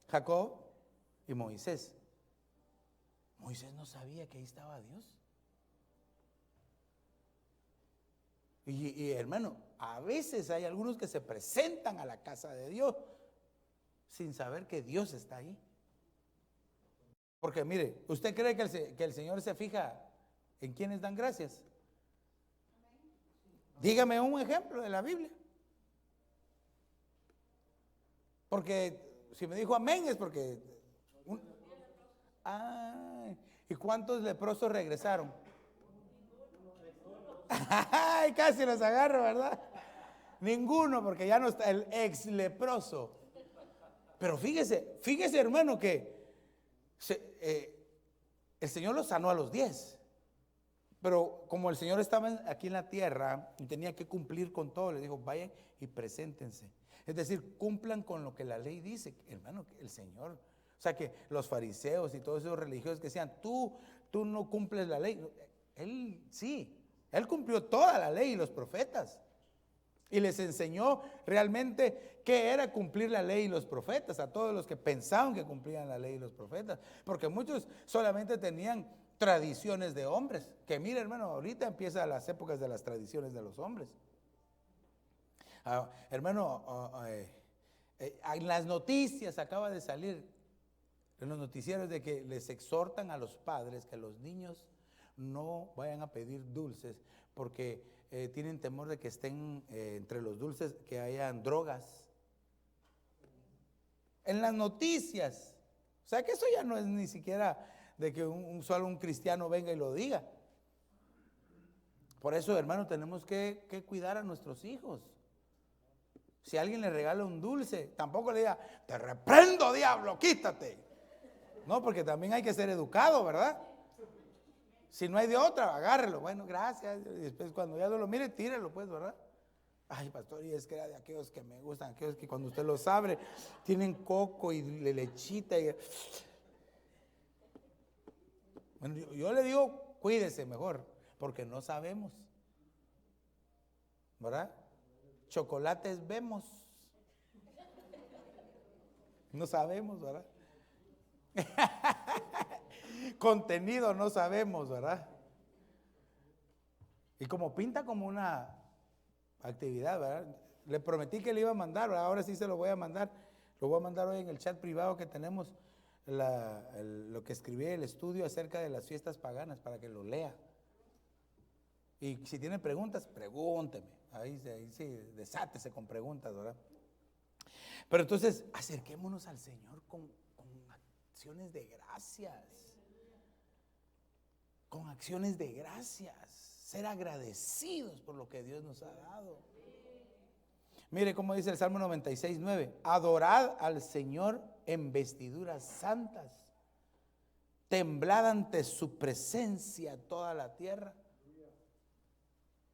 Jacob y Moisés. Moisés no sabía que ahí estaba Dios. Y hermano, a veces hay algunos que se presentan a la casa de Dios sin saber que Dios está ahí. Porque mire, ¿usted cree que el Señor se fija en quienes dan gracias? Dígame un ejemplo de la Biblia. Porque si me dijo amén es porque... ¿y cuántos leprosos regresaron? Ay, casi los agarro, ¿verdad? Ninguno, porque ya no está el ex leproso. Pero fíjese hermano, que el Señor los sanó a los 10. Pero como el Señor estaba aquí en la tierra y tenía que cumplir con todo, le dijo, vayan y preséntense. Es decir, cumplan con lo que la ley dice, hermano, el Señor. O sea que los fariseos y todos esos religiosos que decían, tú no cumples la ley. Él sí. Él cumplió toda la ley y los profetas. Y les enseñó realmente qué era cumplir la ley y los profetas, a todos los que pensaban que cumplían la ley y los profetas. Porque muchos solamente tenían tradiciones de hombres. Que mire, hermano, ahorita empiezan las épocas de las tradiciones de los hombres. Hermano, en las noticias acaba de salir, en los noticieros, de que les exhortan a los padres que los niños no vayan a pedir dulces porque tienen temor de que estén entre los dulces que hayan drogas. En las noticias. O sea que eso ya no es ni siquiera de que solo un cristiano venga y lo diga. Por eso, hermano, tenemos que cuidar a nuestros hijos. Si alguien le regala un dulce, tampoco le diga, te reprendo, diablo, quítate. No, porque también hay que ser educado, ¿verdad? Si no hay de otra, agárrelo. Bueno, gracias. Y después cuando ya no lo mire, tírelo, pues, ¿verdad? Ay, pastor, y es que era de aquellos que me gustan, aquellos que cuando usted los abre, tienen coco y lechita. Bueno, yo le digo, cuídese mejor, porque no sabemos, ¿verdad? Chocolates vemos. No sabemos, ¿verdad? Contenido no sabemos, ¿verdad? Y como pinta como una actividad, ¿verdad? Le prometí que le iba a mandar, ¿verdad? Ahora sí se lo voy a mandar. Lo voy a mandar hoy en el chat privado que tenemos, lo que escribí, el estudio acerca de las fiestas paganas, para que lo lea. Y si tiene preguntas, pregúnteme. Ahí sí, desátese con preguntas, ¿verdad? Pero entonces, acerquémonos al Señor con acciones de gracias. Con acciones de gracias. Ser agradecidos por lo que Dios nos ha dado. Mire cómo dice el Salmo 96:9. Adorad al Señor en vestiduras santas. Temblad ante su presencia toda la tierra.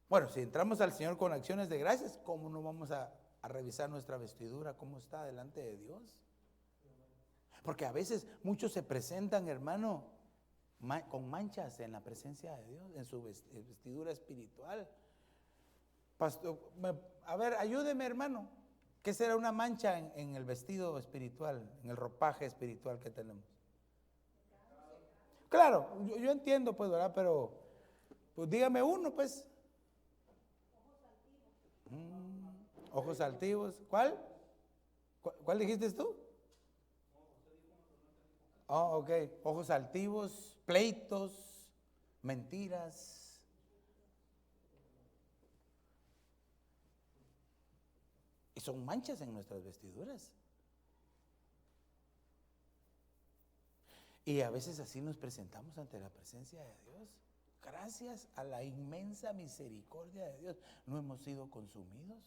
Bueno, si entramos al Señor con acciones de gracias, ¿cómo no vamos a revisar nuestra vestidura? ¿Cómo está delante de Dios? Porque a veces muchos se presentan, hermano, con manchas en la presencia de Dios, en su vestidura espiritual. Pastor, a ver, ayúdeme, hermano. ¿Qué será una mancha en el vestido espiritual, en el ropaje espiritual que tenemos? Claro, yo entiendo, pues, ¿verdad? Pero, pues, dígame uno, pues. Ojos altivos. ¿Cuál? ¿Cuál dijiste tú? Oh, ok. Ojos altivos, pleitos, mentiras. Y son manchas en nuestras vestiduras. Y a veces así nos presentamos ante la presencia de Dios. Gracias a la inmensa misericordia de Dios, no hemos sido consumidos.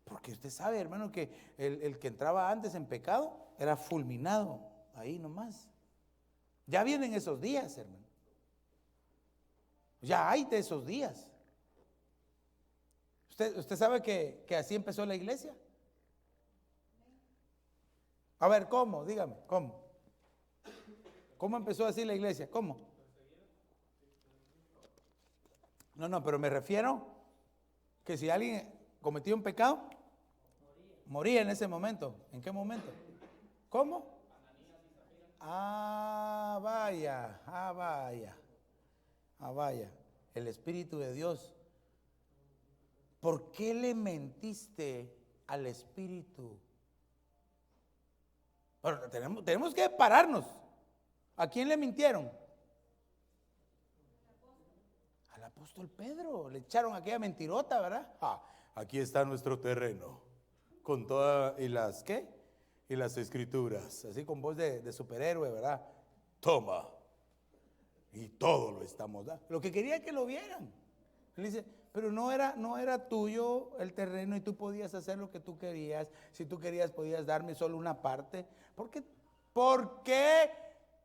Porque usted sabe, hermano, que el que entraba antes en pecado era fulminado ahí nomás. Ya vienen esos días, hermano. Ya hay de esos días. ¿Usted sabe que así empezó la iglesia? A ver, ¿cómo? Dígame, ¿cómo? ¿Cómo empezó así la iglesia? ¿Cómo? No, pero me refiero que si alguien cometía un pecado, moría en ese momento. ¿En qué momento? ¿Cómo? Vaya. El Espíritu de Dios. ¿Por qué le mentiste al Espíritu? Bueno, tenemos que pararnos. ¿A quién le mintieron? Al apóstol Pedro. Le echaron aquella mentirota, ¿verdad? Aquí está nuestro terreno. Con todas, ¿y las qué? Y las escrituras. Así con voz de superhéroe, ¿verdad? Toma. Y todo lo estamos dando. Lo que quería que lo vieran. Él dice, pero no era tuyo el terreno y tú podías hacer lo que tú querías. Si tú querías, podías darme solo una parte. ¿Por qué?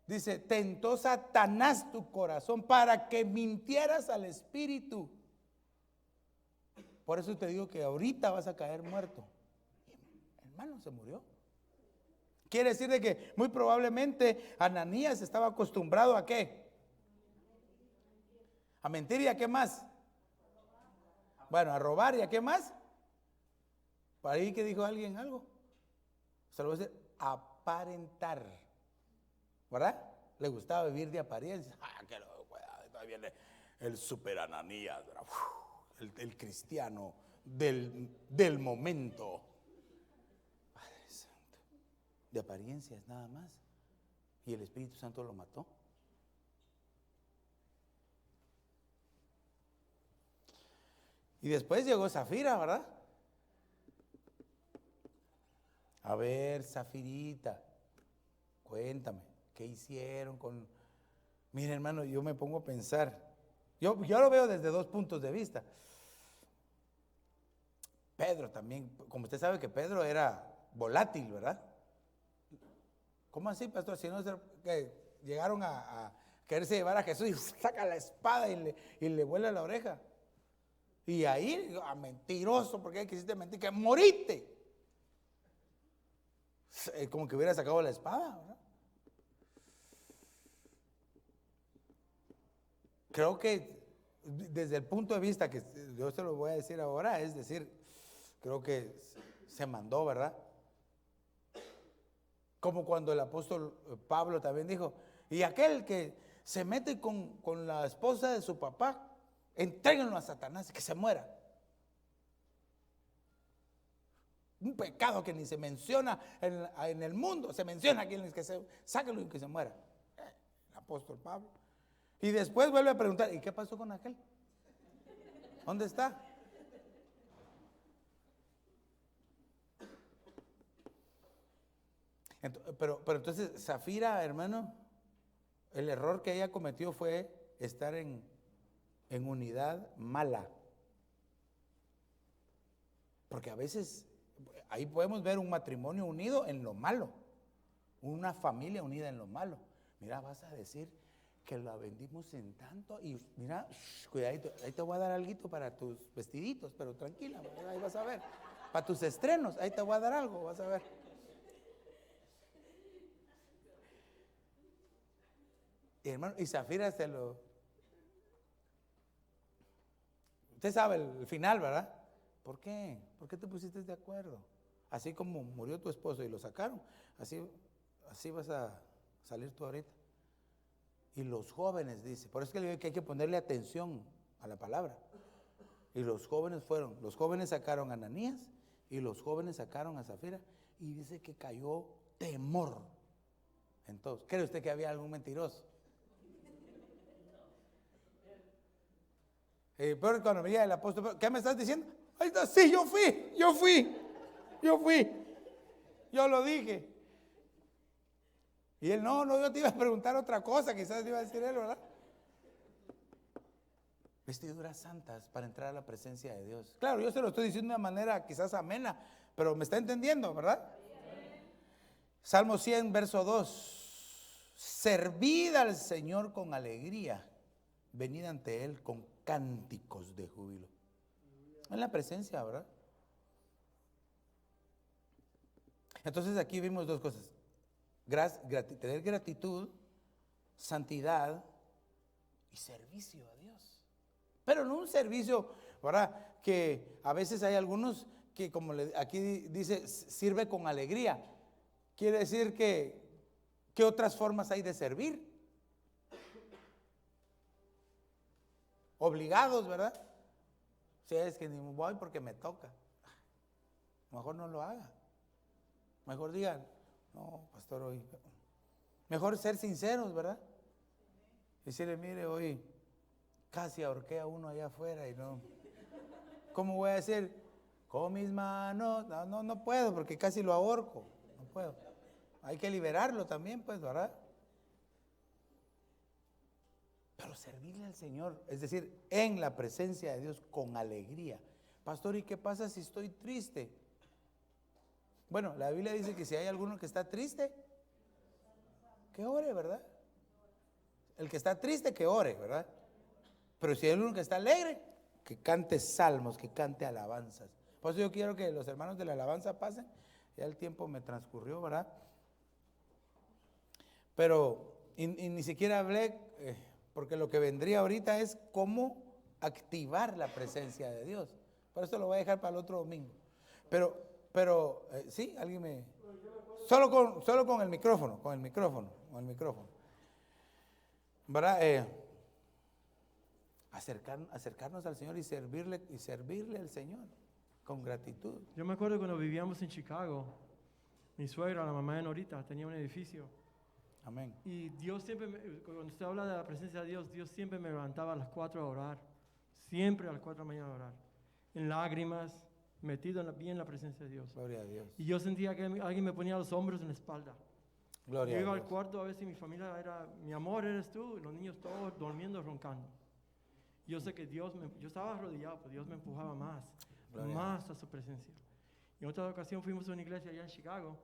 Dice, tentó Satanás tu corazón para que mintieras al Espíritu. Por eso te digo que ahorita vas a caer muerto. Hermano, se murió. Quiere decir de que muy probablemente Ananías estaba acostumbrado ¿a qué? A mentir y a qué más. Bueno, a robar y a qué más. Para ahí que dijo alguien algo. Se lo voy a decir, aparentar. ¿Verdad? Le gustaba vivir de apariencia. Todavía viene el super Ananías, el cristiano del momento. Padre Santo. De apariencias nada más. Y el Espíritu Santo lo mató. Y después llegó Zafira, ¿verdad? A ver, Zafirita, cuéntame, ¿qué hicieron con...? Mire, hermano, yo me pongo a pensar. Yo lo veo desde dos puntos de vista. Pedro también, como usted sabe que Pedro era volátil, ¿verdad? ¿Cómo así, pastor? Si no que llegaron a quererse llevar a Jesús y saca la espada y le vuela la oreja. Y ahí, mentiroso, porque quisiste mentir, que moriste. Como que hubiera sacado la espada, ¿verdad? Creo que desde el punto de vista que yo se lo voy a decir ahora, es decir, creo que se mandó, ¿verdad? Como cuando el apóstol Pablo también dijo, y aquel que se mete con la esposa de su papá, entréguenlo a Satanás y que se muera. Un pecado que ni se menciona en el mundo, se menciona aquí en el que sáquenlo y que se muera. El apóstol Pablo. Y después vuelve a preguntar, ¿y qué pasó con aquel? ¿Dónde está? Pero entonces Zafira, hermano, el error que ella cometió fue estar en unidad mala. Porque a veces ahí podemos ver un matrimonio unido en lo malo, una familia unida en lo malo. Mira, vas a decir que la vendimos en tanto y mira, cuidadito, ahí te voy a dar algo para tus vestiditos, pero tranquila, ahí vas a ver. Para tus estrenos, ahí te voy a dar algo, vas a ver. Y hermano, y Zafira usted sabe el final, ¿verdad? ¿Por qué? ¿Por qué te pusiste de acuerdo? Así como murió tu esposo y lo sacaron, así vas a salir tú ahorita. Y los jóvenes, dice, por eso es que le digo que hay que ponerle atención a la palabra. Y los jóvenes sacaron a Ananías y los jóvenes sacaron a Zafira y dice que cayó temor. Entonces, ¿cree usted que había algún mentiroso? Pero cuando me diga el apóstol, ¿qué me estás diciendo? Ahí está, sí, yo fui. Yo lo dije. Y él, no, yo te iba a preguntar otra cosa, quizás te iba a decir él, ¿verdad? Vestiduras santas para entrar a la presencia de Dios. Claro, yo se lo estoy diciendo de una manera quizás amena, pero me está entendiendo, ¿verdad? Salmo 100, verso 2. Servid al Señor con alegría, venid ante Él con cánticos de júbilo. En la presencia, ¿verdad? Entonces aquí vimos dos cosas. Tener gratitud, santidad y servicio a Dios. Pero no un servicio, ¿verdad? Que a veces hay algunos que, como aquí dice, sirve con alegría. Quiere decir que, ¿qué otras formas hay de servir? Obligados, ¿verdad? Si es que ni voy porque me toca. Mejor no lo haga. Mejor digan, no, pastor, hoy. Mejor ser sinceros, ¿verdad? Decirle, mire, hoy casi ahorqué a uno allá afuera y no. ¿Cómo voy a decir? Con mis manos. No puedo porque casi lo ahorco. No puedo. Hay que liberarlo también, pues, ¿verdad? Pero servirle al Señor, es decir, en la presencia de Dios con alegría. Pastor, ¿y qué pasa si estoy triste? Bueno, la Biblia dice que si hay alguno que está triste, que ore, ¿verdad? El que está triste, que ore, ¿verdad? Pero si hay alguno que está alegre, que cante salmos, que cante alabanzas. Por eso yo quiero que los hermanos de la alabanza pasen. Ya el tiempo me transcurrió, ¿verdad? Pero y ni siquiera hablé, porque lo que vendría ahorita es cómo activar la presencia de Dios. Por eso lo voy a dejar para el otro domingo. Pero sí, alguien me... Solo con el micrófono, ¿verdad? Acercarnos al Señor y servirle al Señor con gratitud. Yo me acuerdo cuando vivíamos en Chicago, mi suegra, la mamá de Norita, tenía un edificio. Amén. Y Dios siempre, cuando usted habla de la presencia de Dios, Dios siempre me levantaba a las 4 a orar. Siempre a las 4 de la mañana a orar. En lágrimas, metido bien en la presencia de Dios. Gloria a Dios. Y yo sentía que alguien me ponía los hombros en la espalda. Gloria Yo iba a al Dios. cuarto a ver si mi familia era, mi amor eres tú, y los niños todos durmiendo, roncando. Yo sé que yo estaba arrodillado, pero Dios me empujaba más a su presencia. Y en otra ocasión fuimos a una iglesia allá en Chicago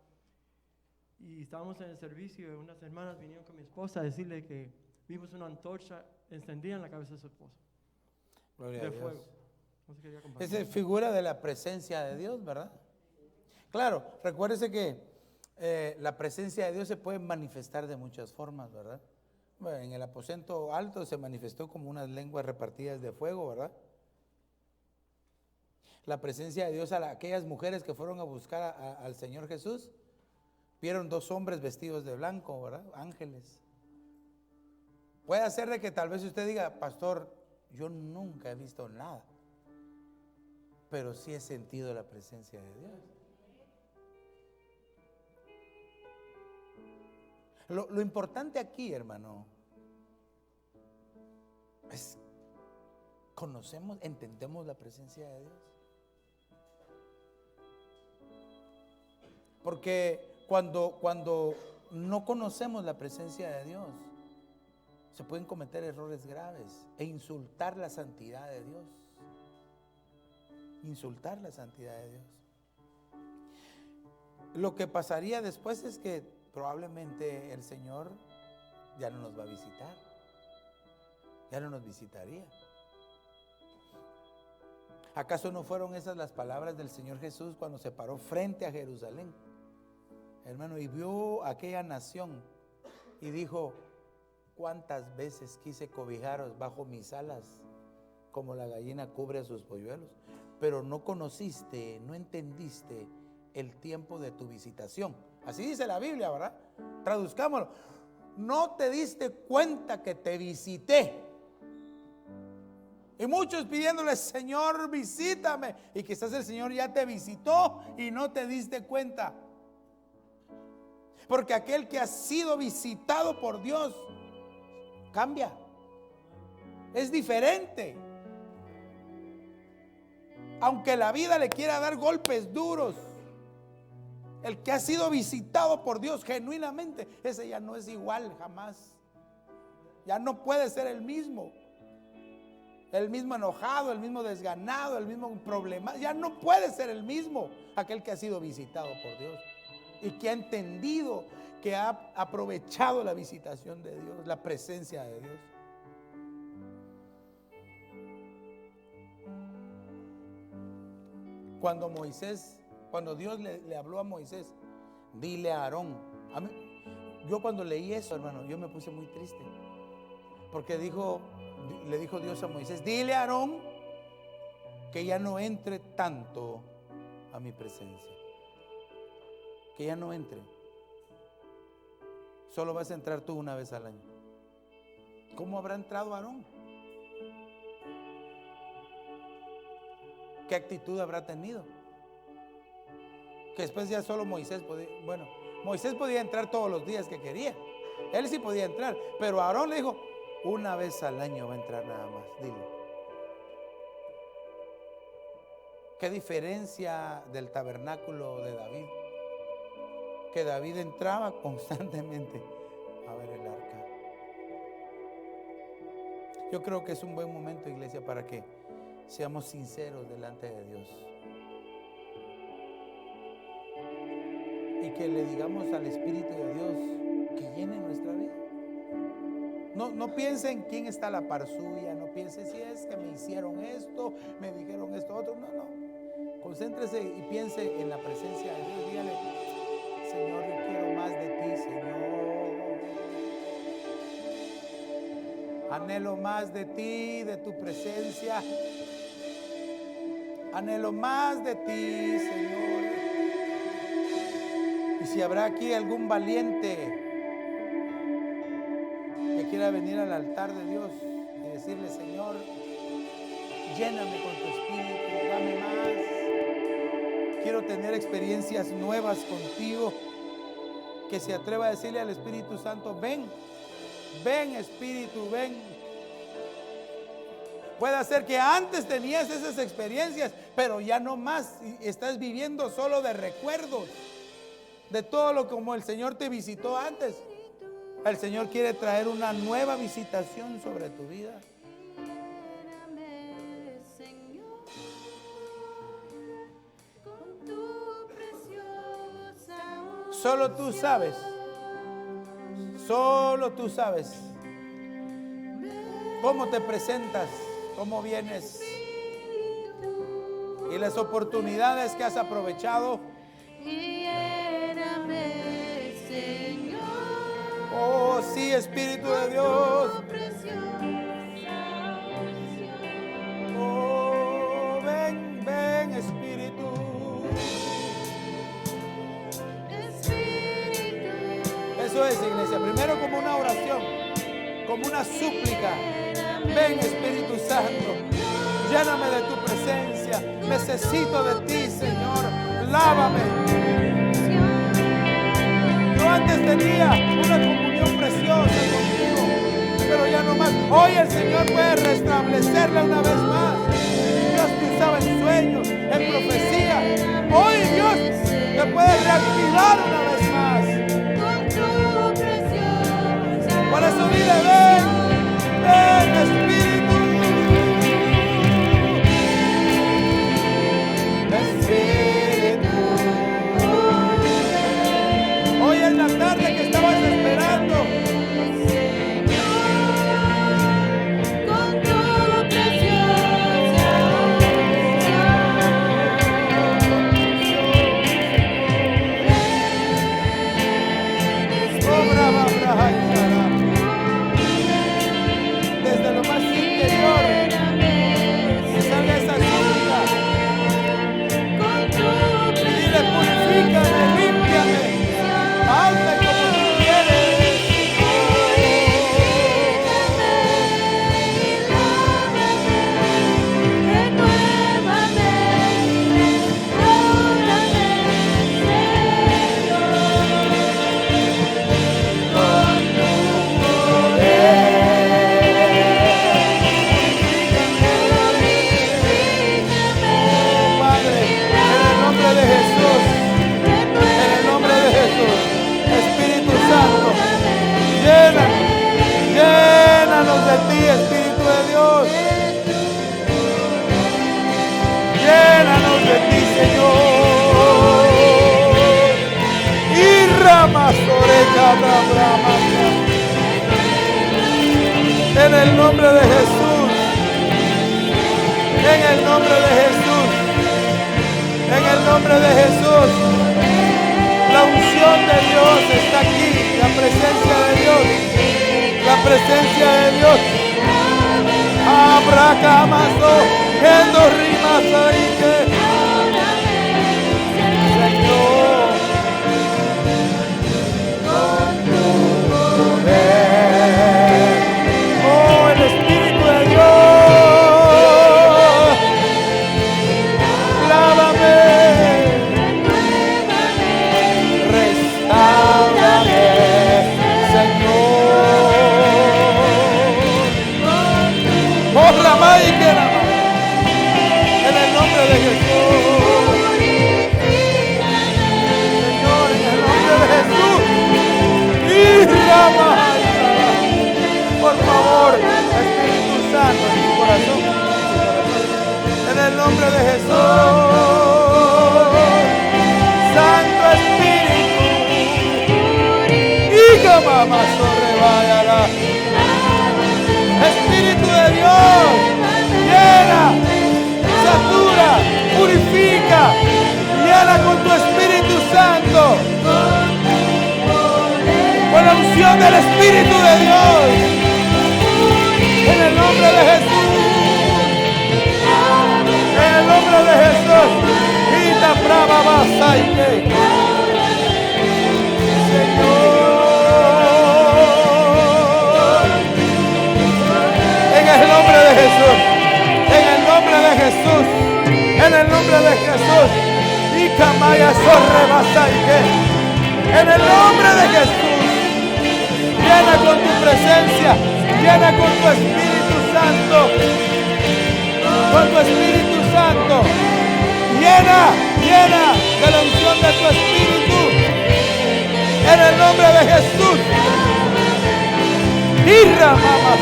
y estábamos en el servicio y unas hermanas vinieron con mi esposa a decirle que vimos una antorcha encendida en la cabeza de su esposo. Gloria de a Dios. fuego. No se quería compartir. Esa es figura de la presencia de Dios, ¿verdad? Claro, recuérdese que la presencia de Dios se puede manifestar de muchas formas, ¿verdad? Bueno, en el aposento alto se manifestó como unas lenguas repartidas de fuego, ¿verdad? La presencia de Dios a aquellas mujeres que fueron a buscar al Señor Jesús, vieron 2 hombres vestidos de blanco, ¿verdad? Ángeles. Puede ser de que tal vez usted diga, pastor, yo nunca he visto nada, pero sí he sentido la presencia de Dios. Lo importante aquí, hermano, es entendemos la presencia de Dios. Porque cuando no conocemos la presencia de Dios, se pueden cometer errores graves e insultar la santidad de Dios. Insultar la santidad de Dios. Lo que pasaría después es que probablemente el Señor ya no nos va a visitar. Ya no nos visitaría. ¿Acaso no fueron esas las palabras del Señor Jesús cuando se paró frente a Jerusalén? Hermano, y vio aquella nación y dijo, ¿cuántas veces quise cobijaros bajo mis alas, como la gallina cubre a sus polluelos? Pero no conociste, no entendiste el tiempo de tu visitación. Así dice la Biblia, ¿verdad? Traduzcámoslo. No te diste cuenta que te visité. Y muchos pidiéndole, Señor, visítame. Y quizás el Señor ya te visitó y no te diste cuenta. Porque aquel que ha sido visitado por Dios cambia. Es diferente. aunque la vida le quiera dar golpes duros, el que ha sido visitado por Dios genuinamente, ese ya no es igual jamás. Ya no puede ser el mismo enojado, el mismo desganado, el mismo problema. Ya no puede ser el mismo aquel que ha sido visitado por Dios y que ha entendido, que ha aprovechado la visitación de Dios, la presencia de Dios. Cuando Dios le habló a Moisés, dile a Aarón. Yo cuando leí eso, hermano, yo me puse muy triste, porque le dijo Dios a Moisés, dile a Aarón que ya no entre tanto a mi presencia, que ya no entre. Solo vas a entrar tú una vez al año. ¿Cómo habrá entrado Aarón? ¿Qué actitud habrá tenido? Que después ya solo Moisés podía. Bueno, Moisés podía entrar todos los días que quería. Él sí podía entrar, pero Aarón le dijo, una vez al año va a entrar nada más. Dile. ¿Qué diferencia del tabernáculo de David? Que David entraba constantemente a ver el arca. Yo creo que es un buen momento, iglesia, para que seamos sinceros delante de Dios y que le digamos al Espíritu de Dios que llene nuestra vida. No piense en quién está a la par suya, no piense si es que me hicieron esto, me dijeron esto otro. No, concéntrese y piense en la presencia de Dios. Dígale, Señor, yo quiero más de ti, Señor. Anhelo más de ti, de tu presencia. Anhelo más de ti, Señor. Y si habrá aquí algún valiente que quiera venir al altar de Dios y decirle, Señor, lléname con tu espíritu, dame más. Quiero tener experiencias nuevas contigo. Que se atreva a decirle al Espíritu Santo, ven Espíritu, ven. Puede ser que antes tenías esas experiencias, pero ya no más. Estás viviendo solo de recuerdos de todo lo como el Señor te visitó antes. El Señor quiere traer una nueva visitación sobre tu vida. Solo tú sabes cómo te presentas, cómo vienes y las oportunidades que has aprovechado. Oh, sí, Espíritu de Dios. Oh, ven, Espíritu. Eso es, iglesia. Primero como una oración, como una súplica. Ven, Espíritu Santo, lléname de tu presencia. Necesito de ti, Señor. Lávame. Yo antes tenía una comunión preciosa contigo, pero ya no más. Hoy el Señor puede restablecerla una vez más. Dios te usaba en sueños, en profecía. Hoy Dios te puede reactivar una vez más. Por eso dile, ven Espíritu. Espíritu. Hoy es la tarde que estabas esperando. de Jesús. En el nombre de Jesús. Espíritu Santo. Llénanos de ti, Espíritu de Dios. Llénanos de ti, Señor. Y ramas en el nombre de Jesús. En el nombre de Jesús. En el nombre de Jesús. La unción de Dios está aquí. La presencia de Dios. La presencia de Dios. Abracamazo. Endo rimas ahí que. Señor. Con tu poder. Oh, el Espíritu de Dios. Lávame. Restáurame, Señor. Oh, Ramay, que en el nombre de Jesús. Señor, en el nombre de Jesús. Y Ramay. Por favor, Espíritu Santo, en su corazón. En el nombre de Jesús. Santo Espíritu. Y que mamá sobreváyala. Espíritu de Dios. Llena, satura, purifica. Llena con tu Espíritu Santo. Con la unción del Espíritu de Dios. En el nombre de Jesús. En el nombre de Jesús. Ita brava basaite. Señor. En el nombre de Jesús. En el nombre de Jesús. En el nombre de Jesús. Ika maya sorre basaite. En el nombre de Jesús. Llena con tu presencia. Llena con tu Espíritu Santo. Con tu Espíritu Santo. Llena de la unción de tu Espíritu. En el nombre de Jesús. Irra, mamá.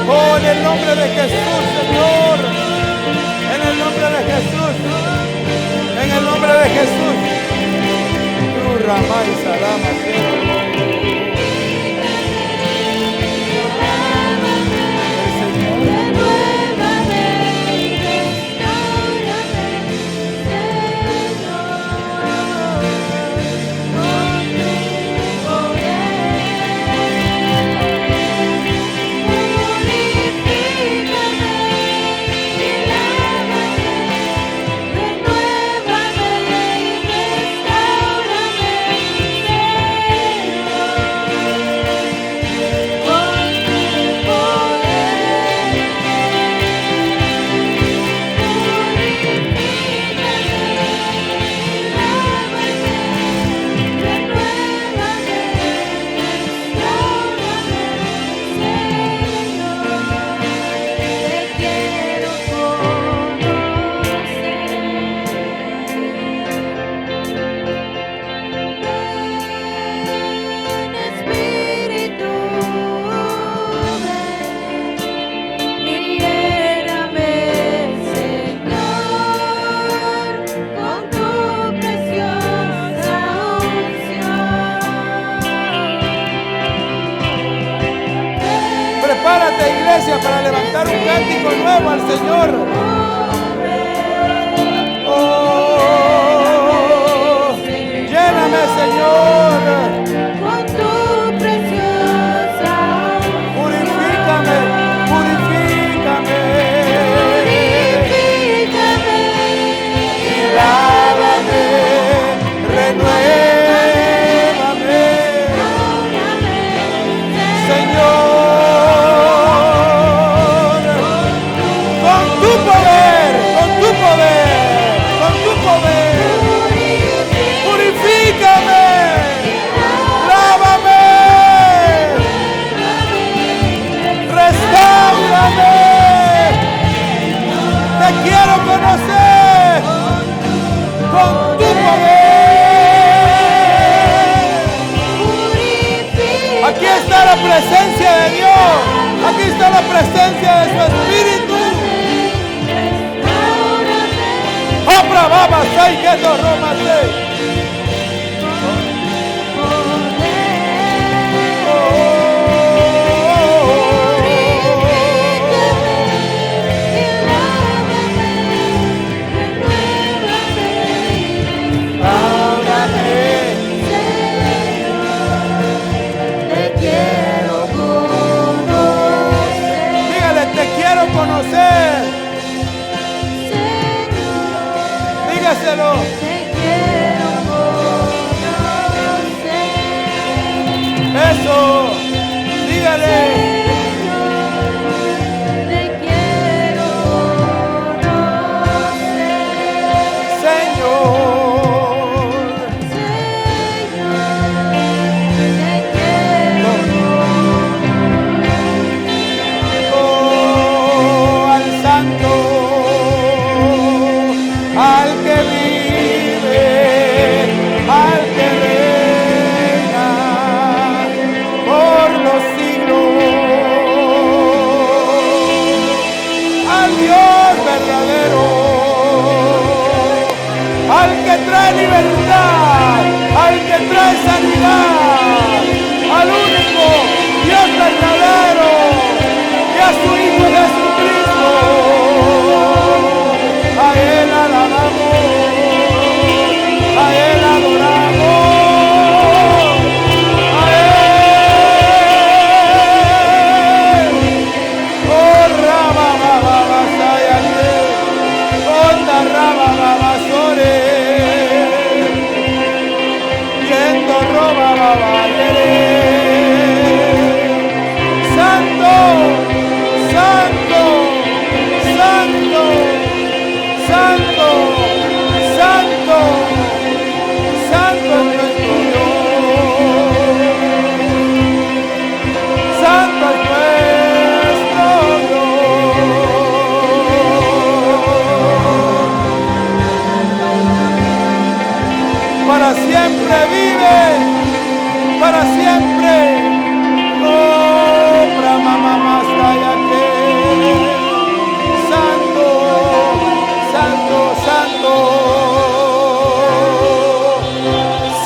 Oh, en el nombre de Jesús, Señor. En el nombre de Jesús. En el nombre de Jesús. Rama y Salama, para levantar un cántico nuevo al Señor. Oh, lléname, Señor. Con tu preciosa purifícame, purifícame. purifícame Y lávame, renuévame, Señor. Te quiero conocer. con tu poder. Aquí está la presencia de Dios. Aquí está la presencia de su Espíritu. Abra baba sai que no romase. Conocer, dígaselo. Te quiero conocer. Eso, dígale. Te quiero conocer. Señor, Te quiero al Santo, al que vive, al que reina por los siglos, al Dios verdadero, al que trae libertad, al que trae sanidad, al único Dios verdadero y a su Hijo Jesucristo. A Él alabamos, a Él adoramos, a Él. Oh, Rama, Baba, Basayale, Onda, Rama, Baba, Sore, Yendo, Roba, Baba, Yere. Santo, Santo, Santo, Santo, Santo, Santo es nuestro Dios. Santo es nuestro Dios. Para siempre vive, para siempre. Oh, Brahma, Mama, Sayake. Santo, Santo, Santo,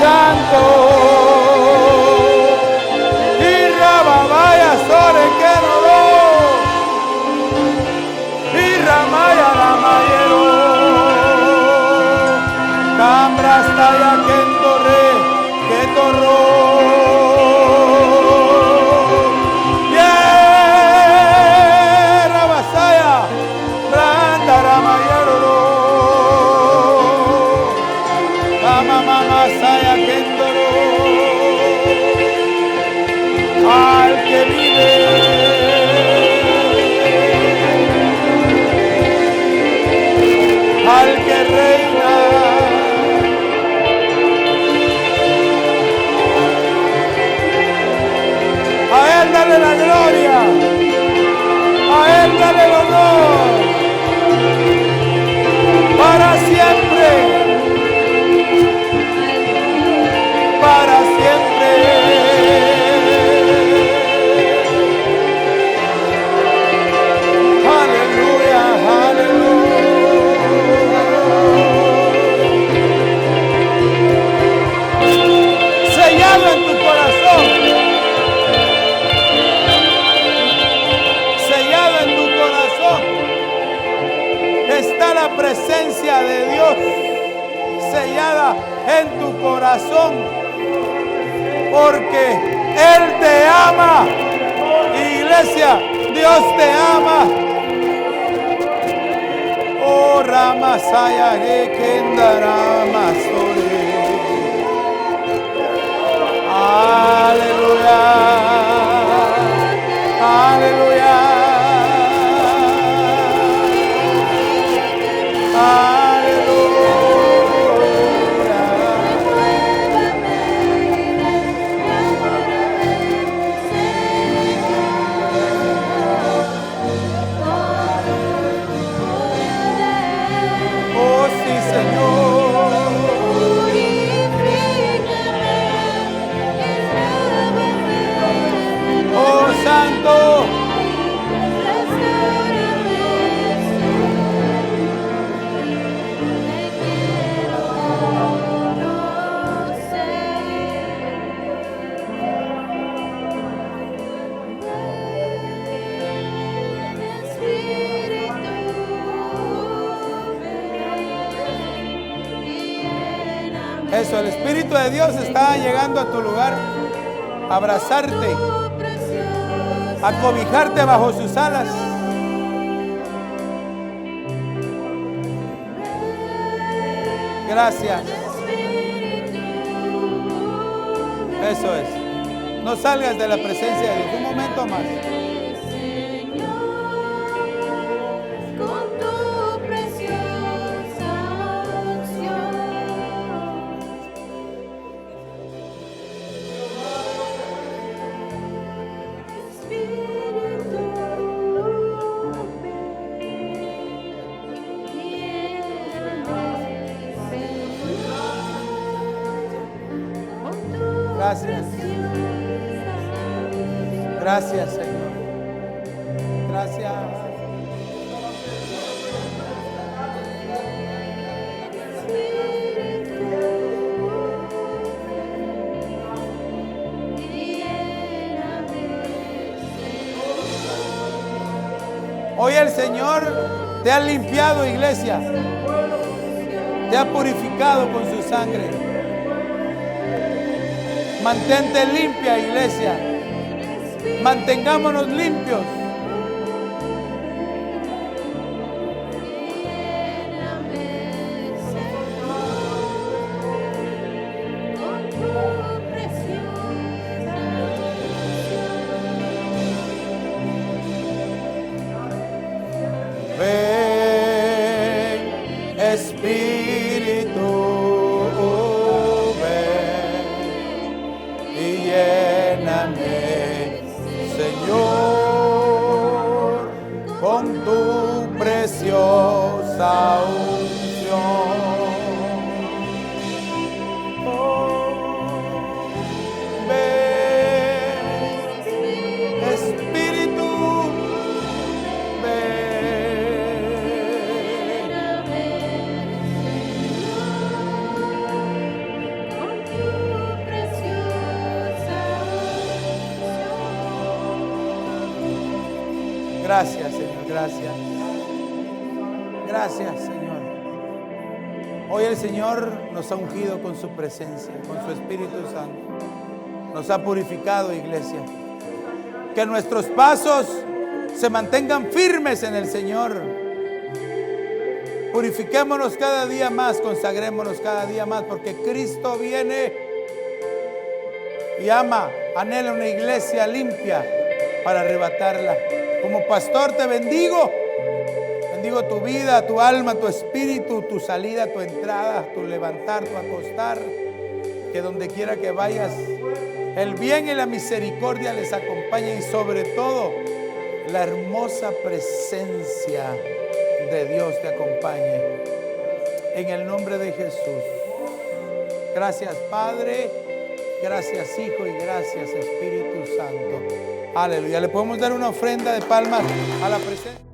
Santo. Y Rababaya, Sore, que no lo. Y Ramaya, Ramayero. Cambra, Staya, que torre, que torro. Al que vive, al que reina, a Él dale la gloria, a Él dale el honor, para siempre, para siempre. Aleluya, aleluya. Sellado en tu corazón, sellado en tu corazón está la presencia de Dios, sellada en tu corazón, porque Él te ama. Iglesia, Dios te ama. Oh, Ramasaya, Kendaramasore. Aleluya. Aleluya. Oh, sí, Señor. Eso, el Espíritu de Dios está llegando a tu lugar, a abrazarte, a cobijarte bajo sus alas. Gracias. Eso es. No salgas de la presencia de Dios. Un momento más. Gracias. Gracias, Señor. Gracias. Hoy el Señor te ha limpiado, iglesia. Te ha purificado con su sangre. Mantente limpia, iglesia. Mantengámonos limpios. Ven, Espíritu, ven y lléname, Señor, con tu preciosa unción. Oh, ven, Espíritu, ven. Gracias, Señor, gracias. Gracias, Señor. Hoy el Señor nos ha ungido con su presencia, con su Espíritu Santo. Nos ha purificado, iglesia. Que nuestros pasos se mantengan firmes en el Señor. Purifiquémonos cada día más, consagrémonos cada día más, porque Cristo viene y ama, anhela una iglesia limpia para arrebatarla. Como pastor te bendigo. Bendigo tu vida, tu alma, tu espíritu, tu salida, tu entrada, tu levantar, tu acostar. Que donde quiera que vayas, el bien y la misericordia les acompañen y sobre todo la hermosa presencia de Dios te acompañe. En el nombre de Jesús. Gracias, Padre. Gracias, Hijo, y gracias, Espíritu Santo. Aleluya. Le podemos dar una ofrenda de palmas a la presencia.